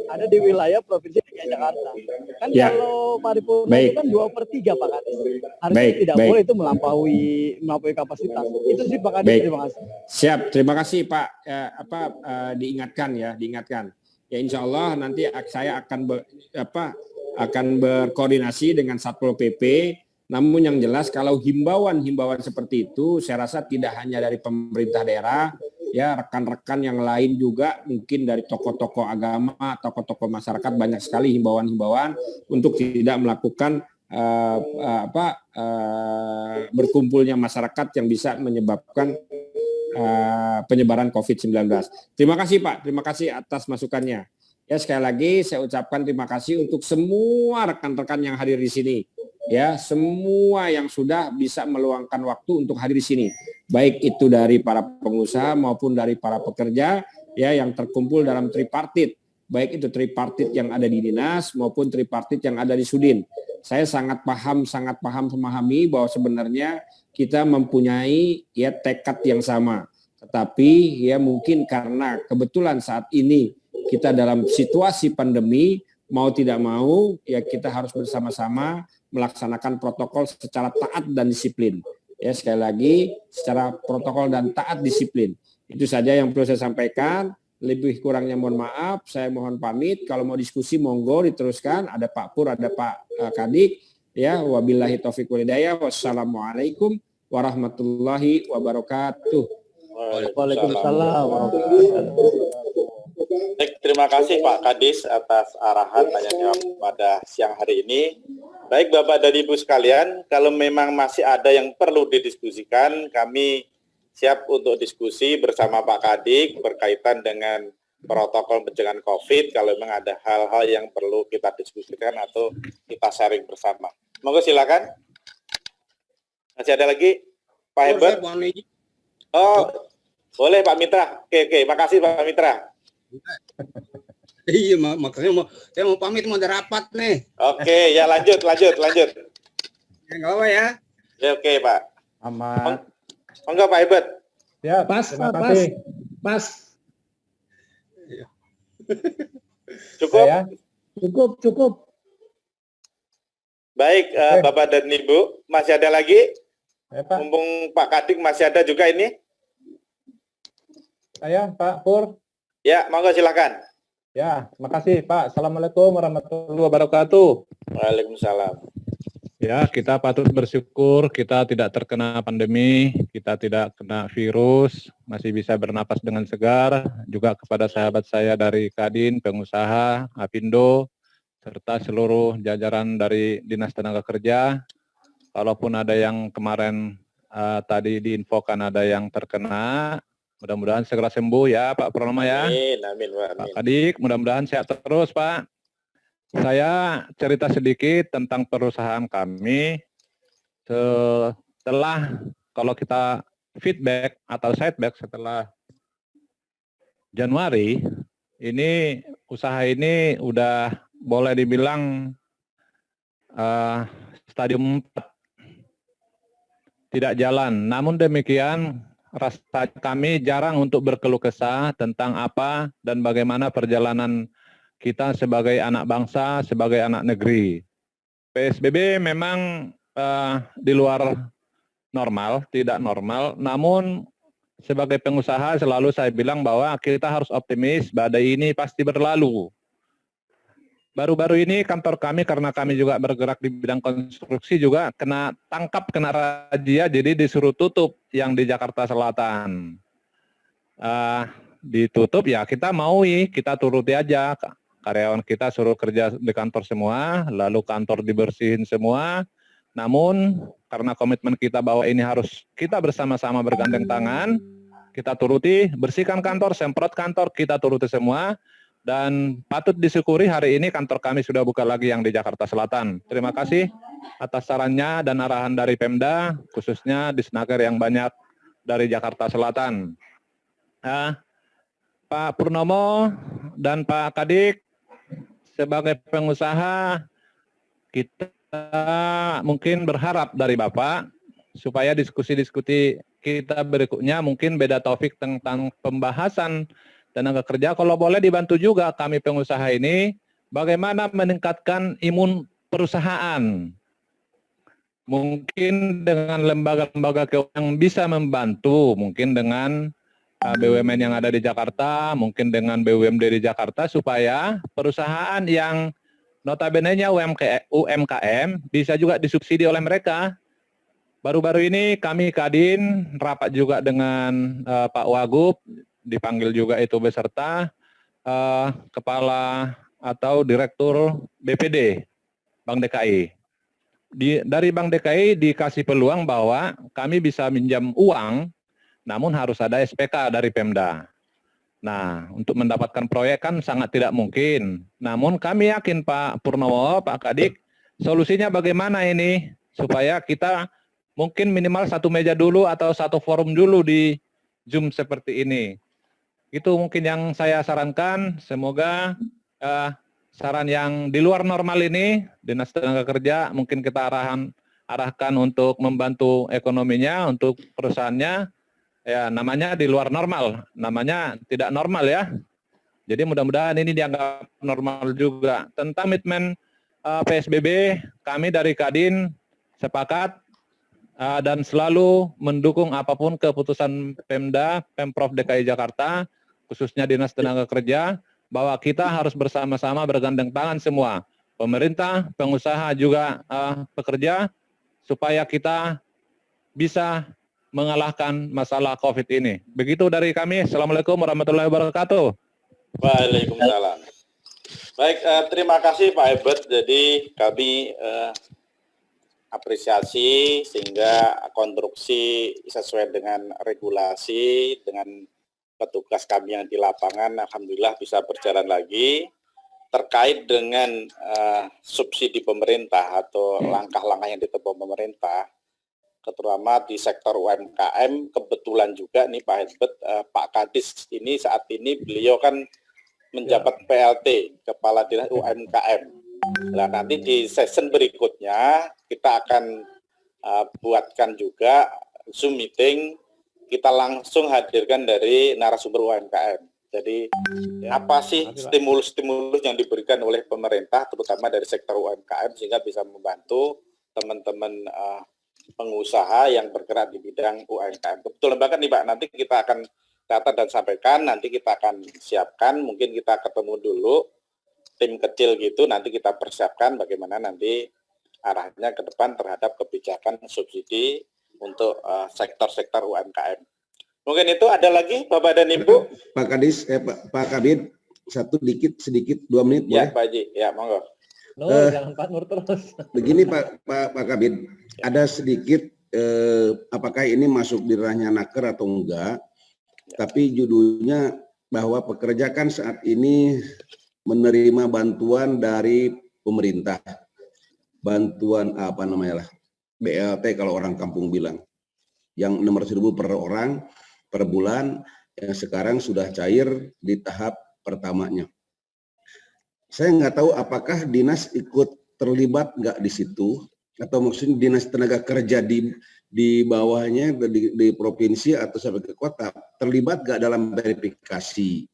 ada di wilayah Provinsi DKI Jakarta. Kan ya. Kalau paripurna itu kan 2/3 Pak Kadis. Harusnya tidak boleh itu melampaui kapasitas. Itu sih Pak Kadis, terima kasih. Siap, terima kasih Pak. Diingatkan. Ya, insya Allah nanti saya akan berkoordinasi dengan Satpol PP. Namun yang jelas kalau himbauan seperti itu saya rasa tidak hanya dari pemerintah daerah, ya rekan-rekan yang lain juga, mungkin dari tokoh-tokoh agama, tokoh-tokoh masyarakat, banyak sekali himbauan-himbauan untuk tidak melakukan berkumpulnya masyarakat yang bisa menyebabkan penyebaran COVID-19. Terima kasih Pak, terima kasih atas masukannya. Ya, sekali lagi saya ucapkan terima kasih untuk semua rekan-rekan yang hadir di sini. Ya, semua yang sudah bisa meluangkan waktu untuk hadir di sini, baik itu dari para pengusaha maupun dari para pekerja ya yang terkumpul dalam tripartit, baik itu tripartit yang ada di dinas maupun tripartit yang ada di Sudin. Saya sangat memahami bahwa sebenarnya kita mempunyai ya tekad yang sama, tetapi ya mungkin karena kebetulan saat ini kita dalam situasi pandemi, mau tidak mau ya kita harus bersama-sama melaksanakan protokol secara taat dan disiplin. Ya, sekali lagi secara protokol dan taat disiplin. Itu saja yang perlu saya sampaikan. Lebih kurangnya mohon maaf, saya mohon pamit. Kalau mau diskusi monggo diteruskan. Ada Pak Pur, ada Pak Kadik. Ya, wabillahi taufiq wal hidayah. Wassalamualaikum warahmatullahi wabarakatuh. Waalaikumsalam warahmatullahi wabarakatuh. Baik, terima kasih Pak Kadis atas arahan tanya jawab pada siang hari ini. Baik Bapak dan Ibu sekalian, kalau memang masih ada yang perlu didiskusikan, kami siap untuk diskusi bersama Pak Kadik berkaitan dengan protokol pencegahan COVID, kalau memang ada hal-hal yang perlu kita diskusikan atau kita sharing bersama. Monggo silakan. Masih ada lagi Pak Herbert? Oh, boleh Pak Mitra. Oke, makasih Pak Mitra. Iya, makanya saya mau pamit, mau ada rapat nih. Oke, ya lanjut. Ya, nggak apa ya. Ya, oke Pak. Amat. Enggak Pak Herbert. Ya, pas. Cukup? Cukup. Baik, Bapak dan Ibu, masih ada lagi? Mumpung Pak Kading masih ada juga ini. Saya Pak Pur. Ya, monggo silakan. Ya, makasih Pak. Assalamualaikum warahmatullahi wabarakatuh. Waalaikumsalam. Ya, kita patut bersyukur kita tidak terkena pandemi, kita tidak kena virus, masih bisa bernapas dengan segar. Juga kepada sahabat saya dari Kadin, pengusaha, Apindo, serta seluruh jajaran dari Dinas Tenaga Kerja. Kalaupun ada yang kemarin tadi diinfokan ada yang terkena, mudah-mudahan segera sembuh ya Pak Purnomo ya. Amin, Pak. Pak Kading, mudah-mudahan sehat terus Pak. Saya cerita sedikit tentang perusahaan kami. Setelah, kalau kita feedback atau sideback setelah Januari, ini usaha ini udah boleh dibilang stadium 4 tidak jalan. Namun demikian, rasa kami jarang untuk berkeluh kesah tentang apa dan bagaimana perjalanan kita sebagai anak bangsa, sebagai anak negeri. PSBB memang di luar normal, tidak normal, namun sebagai pengusaha selalu saya bilang bahwa kita harus optimis, badai ini pasti berlalu. Baru-baru ini kantor kami, karena kami juga bergerak di bidang konstruksi juga kena razia, jadi disuruh tutup yang di Jakarta Selatan. Ditutup ya kita maui, kita turuti aja. Karyawan kita suruh kerja di kantor semua, lalu kantor dibersihin semua. Namun karena komitmen kita bahwa ini harus kita bersama-sama bergandeng tangan, kita turuti, bersihkan kantor, semprot kantor, kita turuti semua. Dan patut disyukuri hari ini kantor kami sudah buka lagi yang di Jakarta Selatan. Terima kasih atas sarannya dan arahan dari Pemda, khususnya di Snaker yang banyak dari Jakarta Selatan. Pak Purnomo dan Pak Kading, sebagai pengusaha, kita mungkin berharap dari Bapak supaya diskusi-diskusi kita berikutnya mungkin beda topik tentang pembahasan tenaga kerja. Kalau boleh dibantu juga kami pengusaha ini, bagaimana meningkatkan imun perusahaan. Mungkin dengan lembaga-lembaga yang bisa membantu, mungkin dengan BUMN yang ada di Jakarta, mungkin dengan BUMD di Jakarta, supaya perusahaan yang notabene-nya UMKM bisa juga disubsidi oleh mereka. Baru-baru ini kami Kadin rapat juga dengan Pak Wagub, dipanggil juga itu beserta Kepala atau Direktur BPD Bank DKI. Dari Bank DKI dikasih peluang bahwa kami bisa minjam uang, namun harus ada SPK dari Pemda. Nah, untuk mendapatkan proyek kan sangat tidak mungkin. Namun kami yakin Pak Purnomo, Pak Kading, solusinya bagaimana ini? Supaya kita mungkin minimal satu meja dulu atau satu forum dulu di Zoom seperti ini. Itu mungkin yang saya sarankan. Semoga saran yang di luar normal ini, Dinas Tenaga Kerja mungkin kita arahkan untuk membantu ekonominya, untuk perusahaannya. Ya, namanya di luar normal, namanya tidak normal ya. Jadi mudah-mudahan ini dianggap normal juga. Tentang komitmen PSBB, kami dari Kadin sepakat dan selalu mendukung apapun keputusan Pemda, Pemprov DKI Jakarta, khususnya Dinas Tenaga Kerja, bahwa kita harus bersama-sama bergandeng tangan semua. Pemerintah, pengusaha juga pekerja, supaya kita bisa mengalahkan masalah COVID ini. Begitu dari kami. Assalamualaikum warahmatullahi wabarakatuh. Waalaikumsalam. Baik, terima kasih Pak Ebert. Jadi kami apresiasi sehingga konstruksi sesuai dengan regulasi, dengan petugas kami yang di lapangan, alhamdulillah bisa berjalan lagi. Terkait dengan subsidi pemerintah atau langkah-langkah yang ditempuh pemerintah, terutama di sektor UMKM, kebetulan juga nih Pak Hebert, Pak Kadis ini saat ini beliau kan menjabat PLT, Kepala Dinas UMKM. Nah nanti di session berikutnya kita akan buatkan juga Zoom meeting, kita langsung hadirkan dari narasumber UMKM. Jadi apa sih stimulus-stimulus yang diberikan oleh pemerintah, terutama dari sektor UMKM, sehingga bisa membantu teman-teman pengusaha yang bergerak di bidang UMKM. Kebetulan banget nih Pak, nanti kita akan catat dan sampaikan, nanti kita akan siapkan, mungkin kita ketemu dulu, tim kecil gitu, nanti kita persiapkan bagaimana nanti arahnya ke depan terhadap kebijakan subsidi untuk sektor-sektor UMKM. Mungkin itu ada lagi Bapak dan Ibu. Pak Kadis, Pak Kabid, sedikit 2 menit Ya boleh? Pak Haji, ya monggo. Jangan Pak Nur terus. Begini Pak Kabid, ada sedikit apakah ini masuk di ranahnya Naker atau enggak, tapi judulnya bahwa pekerja kan saat ini menerima bantuan dari pemerintah. Bantuan apa namanya lah, BLT kalau orang kampung bilang, yang 600.000 per orang per bulan, yang sekarang sudah cair di tahap pertamanya. Saya nggak tahu apakah dinas ikut terlibat nggak di situ, atau maksudnya dinas tenaga kerja di bawahnya di provinsi atau sampai ke kota terlibat nggak dalam verifikasi.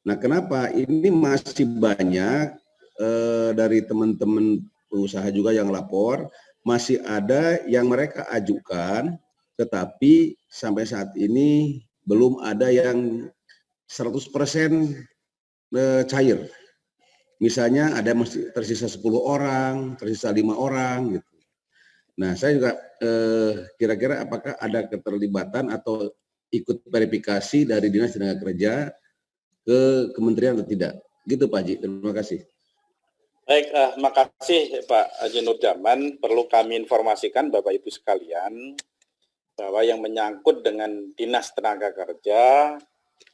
Nah, kenapa ini masih banyak dari teman-teman usaha juga yang lapor, masih ada yang mereka ajukan, tetapi sampai saat ini belum ada yang 100% cair. Misalnya ada masih tersisa 10 orang, tersisa 5 orang gitu. Nah, saya juga kira-kira apakah ada keterlibatan atau ikut verifikasi dari Dinas Tenaga Kerja ke kementerian atau tidak. Gitu Pak Haji, terima kasih. Baik, makasih Pak Haji Nur Jaman. Perlu kami informasikan Bapak Ibu sekalian bahwa yang menyangkut dengan Dinas Tenaga Kerja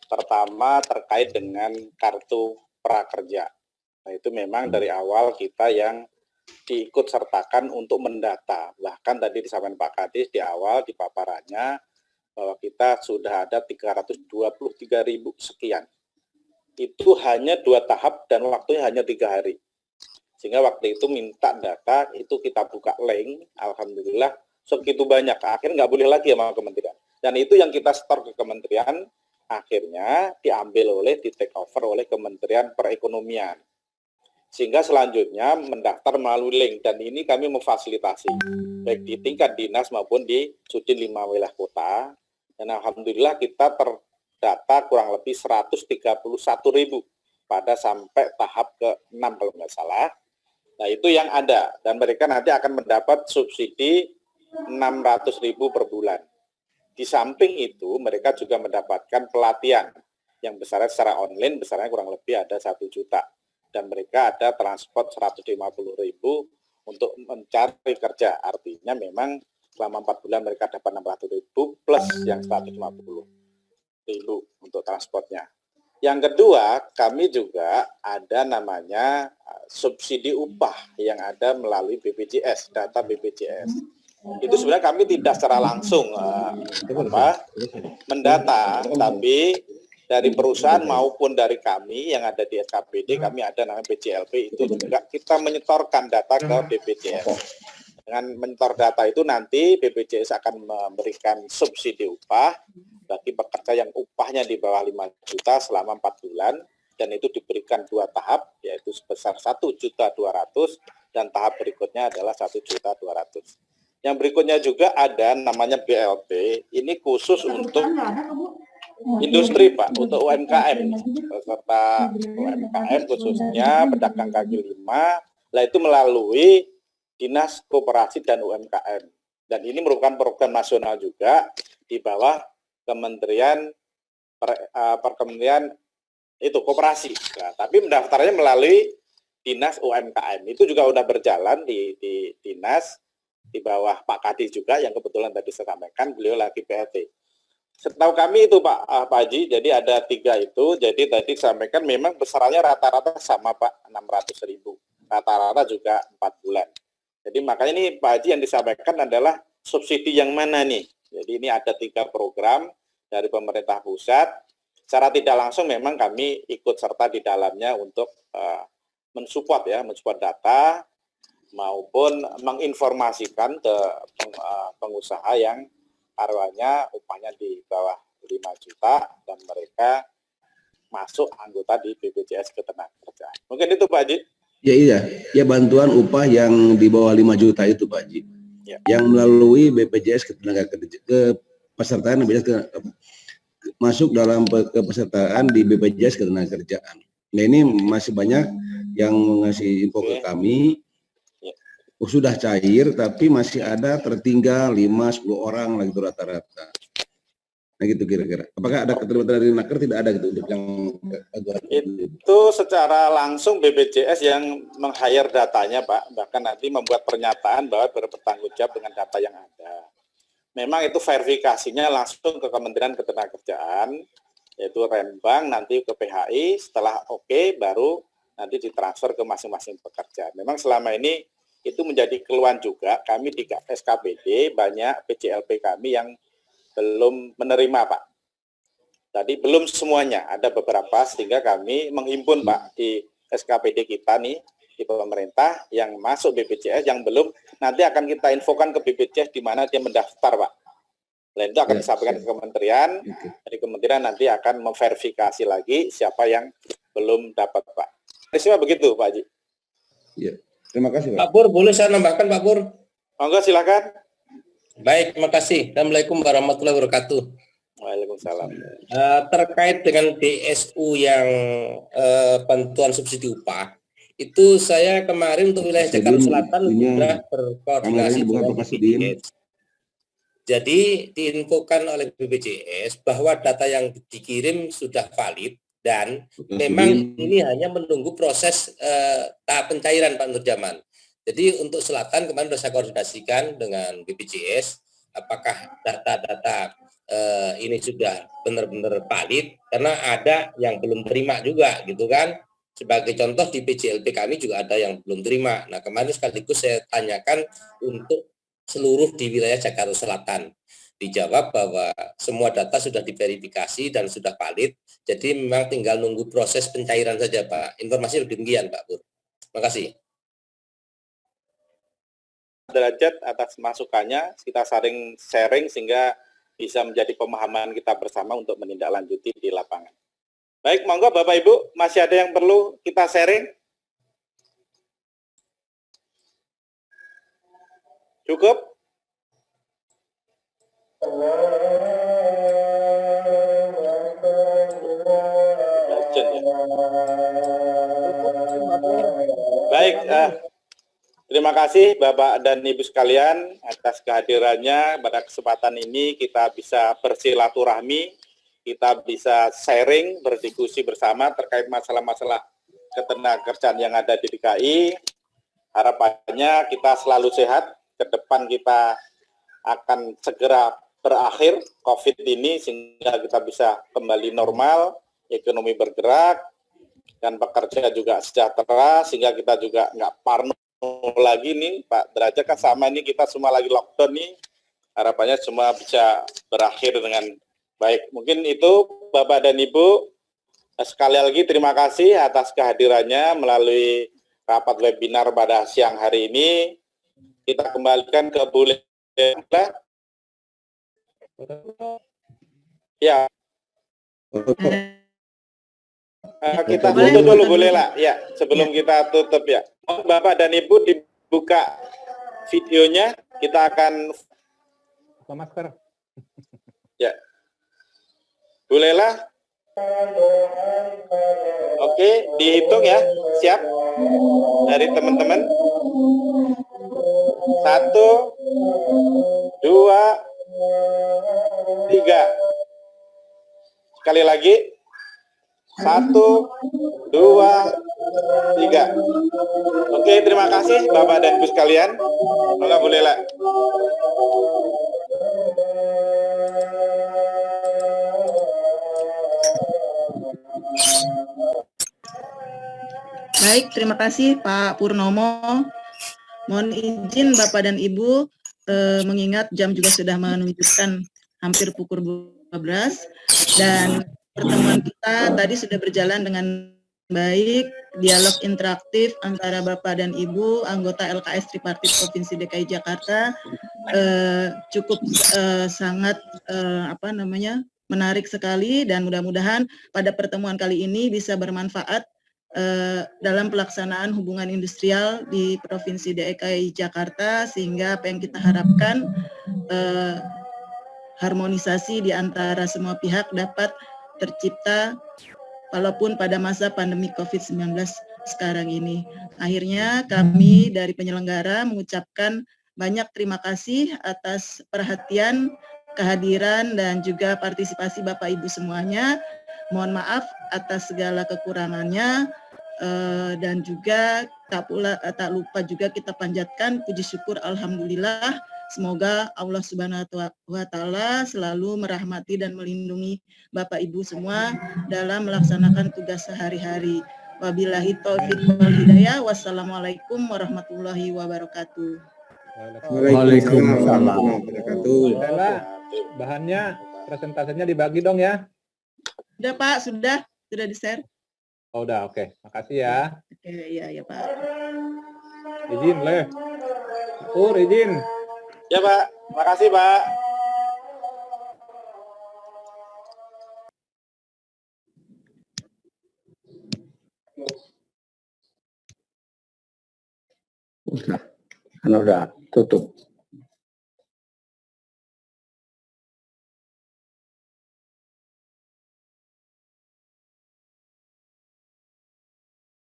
pertama terkait dengan kartu prakerja. Nah, itu memang dari awal kita yang diikut sertakan untuk mendata. Bahkan tadi disampaikan Pak Kadis di awal di paparannya bahwa kita sudah ada 323.000 sekian. Itu hanya 2 tahap dan waktunya hanya 3 hari. Sehingga waktu itu minta data, itu kita buka link, alhamdulillah segitu banyak. Akhirnya nggak boleh lagi sama kementerian. Dan itu yang kita store ke kementerian, akhirnya diambil di take over oleh Kementerian Perekonomian. Sehingga selanjutnya mendaftar melalui link, dan ini kami memfasilitasi, baik di tingkat dinas maupun di Sudin 5 wilayah kota. Dan alhamdulillah kita terdata kurang lebih 131.000 pada sampai tahap ke-6 kalau nggak salah. Nah, itu yang ada, dan mereka nanti akan mendapat subsidi 600.000 per bulan. Di samping itu, mereka juga mendapatkan pelatihan yang besarnya secara online, besarnya kurang lebih ada 1 juta. Dan mereka ada transport 150.000 untuk mencari kerja. Artinya memang selama 4 bulan mereka dapat 600.000 plus yang 150.000 untuk transportnya. Yang kedua, kami juga ada namanya subsidi upah yang ada melalui BPJS, data BPJS. Itu sebenarnya kami tidak secara langsung mendata, tapi dari perusahaan maupun dari kami yang ada di SKPD, kami ada namanya PJLP, itu juga kita menyetorkan data ke BPJS. Dengan menyetor data itu nanti BPJS akan memberikan subsidi upah bagi pekerja yang upahnya di bawah 5 juta selama 4 bulan, dan itu diberikan 2 tahap, yaitu sebesar 1.200.000 dan tahap berikutnya adalah 1.200.000. Yang berikutnya juga ada namanya BLT, ini khusus untuk industri Pak, untuk UMKM, serta UMKM khususnya pedagang kaki lima, itu melalui Dinas Koperasi dan UMKM. Dan ini merupakan program nasional juga di bawah Kementerian itu Koperasi. Nah, tapi mendaftarnya melalui Dinas UMKM. Itu juga sudah berjalan di Dinas di bawah Pak Kadis juga, yang kebetulan tadi saya sampaikan, beliau lagi PLT. Setahu kami itu Pak Haji, jadi ada 3 itu, jadi tadi disampaikan memang besarannya rata-rata sama Pak, 600.000. Rata-rata juga 4 bulan. Jadi makanya ini Pak Haji yang disampaikan adalah subsidi yang mana nih? Jadi ini ada 3 program dari pemerintah pusat. Secara tidak langsung memang kami ikut serta di dalamnya untuk mensupport data maupun menginformasikan ke pengusaha yang karyawannya upahnya di bawah 5 juta dan mereka masuk anggota di BPJS Ketenagakerjaan. Mungkin itu Pak Haji. Ya bantuan upah yang di bawah 5 juta itu Pak Haji. Ya. Yang melalui BPJS Ketenagakerjaan ke pesertaan masuk dalam kepesertaan di BPJS Ketenagakerjaan. Nah ini masih banyak yang ngasih info ke kami. Sudah cair tapi masih ada tertinggal 5-10 orang lagi rata-rata. Nah gitu kira-kira. Apakah ada keterlibatan dari Naker? Tidak ada gitu untuk yang itu secara langsung BPJS yang meng-hire datanya Pak, bahkan nanti membuat pernyataan bahwa bertanggung jawab dengan data yang ada. Memang itu verifikasinya langsung ke Kementerian Ketenagakerjaan, yaitu Rembang nanti ke PHI, setelah oke baru nanti ditransfer ke masing-masing pekerja. Memang selama ini itu menjadi keluhan juga, kami di SKPD banyak PJLP kami yang belum menerima Pak. Tadi belum semuanya, ada beberapa sehingga kami menghimpun Pak di SKPD kita nih, di pemerintah yang masuk BPJS yang belum, nanti akan kita infokan ke BPJS di mana dia mendaftar Pak. Dan itu akan disampaikan ke kementerian, dari kementerian nanti akan memverifikasi lagi siapa yang belum dapat Pak. Semua begitu Pak Haji. Ya, terima kasih Pak. Pak Pur, boleh saya nambahkan Pak Pur? Monggo silakan. Baik, terima kasih. Assalamualaikum warahmatullahi wabarakatuh. Waalaikumsalam. Terkait dengan DSU yang bantuan subsidi upah, itu saya kemarin untuk wilayah Jakarta Selatan sudah berkoordinasi dengan BPJS. Jadi diinfokan oleh BPJS bahwa data yang dikirim sudah valid dan memang ini hanya menunggu proses tahap pencairan Pak Nurjaman. Jadi untuk Selatan kemarin sudah saya koordinasikan dengan BPJS apakah data-data ini sudah benar-benar valid, karena ada yang belum terima juga gitu kan. Sebagai contoh di PJLP kami juga ada yang belum terima. Nah kemarin sekaligus saya tanyakan untuk seluruh di wilayah Jakarta Selatan. Dijawab bahwa semua data sudah diverifikasi dan sudah valid, jadi memang tinggal nunggu proses pencairan saja Pak. Informasi demikian Pak Pur. Terima kasih. Derajat atas masukannya, kita saling sharing sehingga bisa menjadi pemahaman kita bersama untuk menindaklanjuti di lapangan. Baik, monggo Bapak Ibu, masih ada yang perlu kita sharing? Cukup? Baik, terima kasih Bapak dan Ibu sekalian atas kehadirannya. Pada kesempatan ini kita bisa bersilaturahmi, kita bisa sharing, berdiskusi bersama terkait masalah-masalah ketenagakerjaan yang ada di DKI. Harapannya kita selalu sehat, ke depan kita akan segera berakhir COVID ini sehingga kita bisa kembali normal, ekonomi bergerak, dan pekerja juga sejahtera sehingga kita juga nggak parno lagi nih Pak Derajat, kan sama ini kita semua lagi lockdown nih, harapannya semua bisa berakhir dengan baik. Mungkin itu Bapak dan Ibu, sekali lagi terima kasih atas kehadirannya melalui rapat webinar pada siang hari ini. Kita kembalikan ke Bu Lela. Ya. Kita tutup dulu Bu Lela, ya, sebelum kita tutup ya. Bapak dan Ibu dibuka videonya, kita akan buka masker. Ya. Bu Lela. Oke, dihitung ya. Siap? Dari teman-teman. 1, 2, 3. Sekali lagi. 1, 2, 3. Oke, terima kasih Bapak dan Ibu sekalian. Monggo Bu Lela. Baik, terima kasih Pak Purnomo. Mohon izin Bapak dan Ibu, mengingat jam juga sudah menunjukkan hampir pukul 12 dan pertemuan kita tadi sudah berjalan dengan baik, dialog interaktif antara Bapak dan Ibu anggota LKS Tripartit Provinsi DKI Jakarta cukup sangat menarik sekali dan mudah-mudahan pada pertemuan kali ini bisa bermanfaat dalam pelaksanaan hubungan industrial di Provinsi DKI Jakarta, sehingga apa yang kita harapkan harmonisasi di antara semua pihak dapat tercipta walaupun pada masa pandemi COVID-19 sekarang ini. Akhirnya kami dari penyelenggara mengucapkan banyak terima kasih atas perhatian, kehadiran, dan juga partisipasi Bapak Ibu semuanya. Mohon maaf atas segala kekurangannya, dan juga tak lupa juga kita panjatkan puji syukur alhamdulillah. Semoga Allah Subhanahu wa Ta'ala selalu merahmati dan melindungi Bapak Ibu semua dalam melaksanakan tugas sehari-hari. Wabillahi taufiq wal hidayah. Wassalamualaikum warahmatullahi wabarakatuh. Waalaikumsalam warahmatullahi wabarakatuh. Bella, bahannya, presentasinya dibagi dong ya. Sudah Pak, sudah di-share. Oh, udah, oke. Makasih ya. Oke, ya Pak. Izin, Le. Pur, izin. Ya Pak, makasih Pak. Udah, tutup.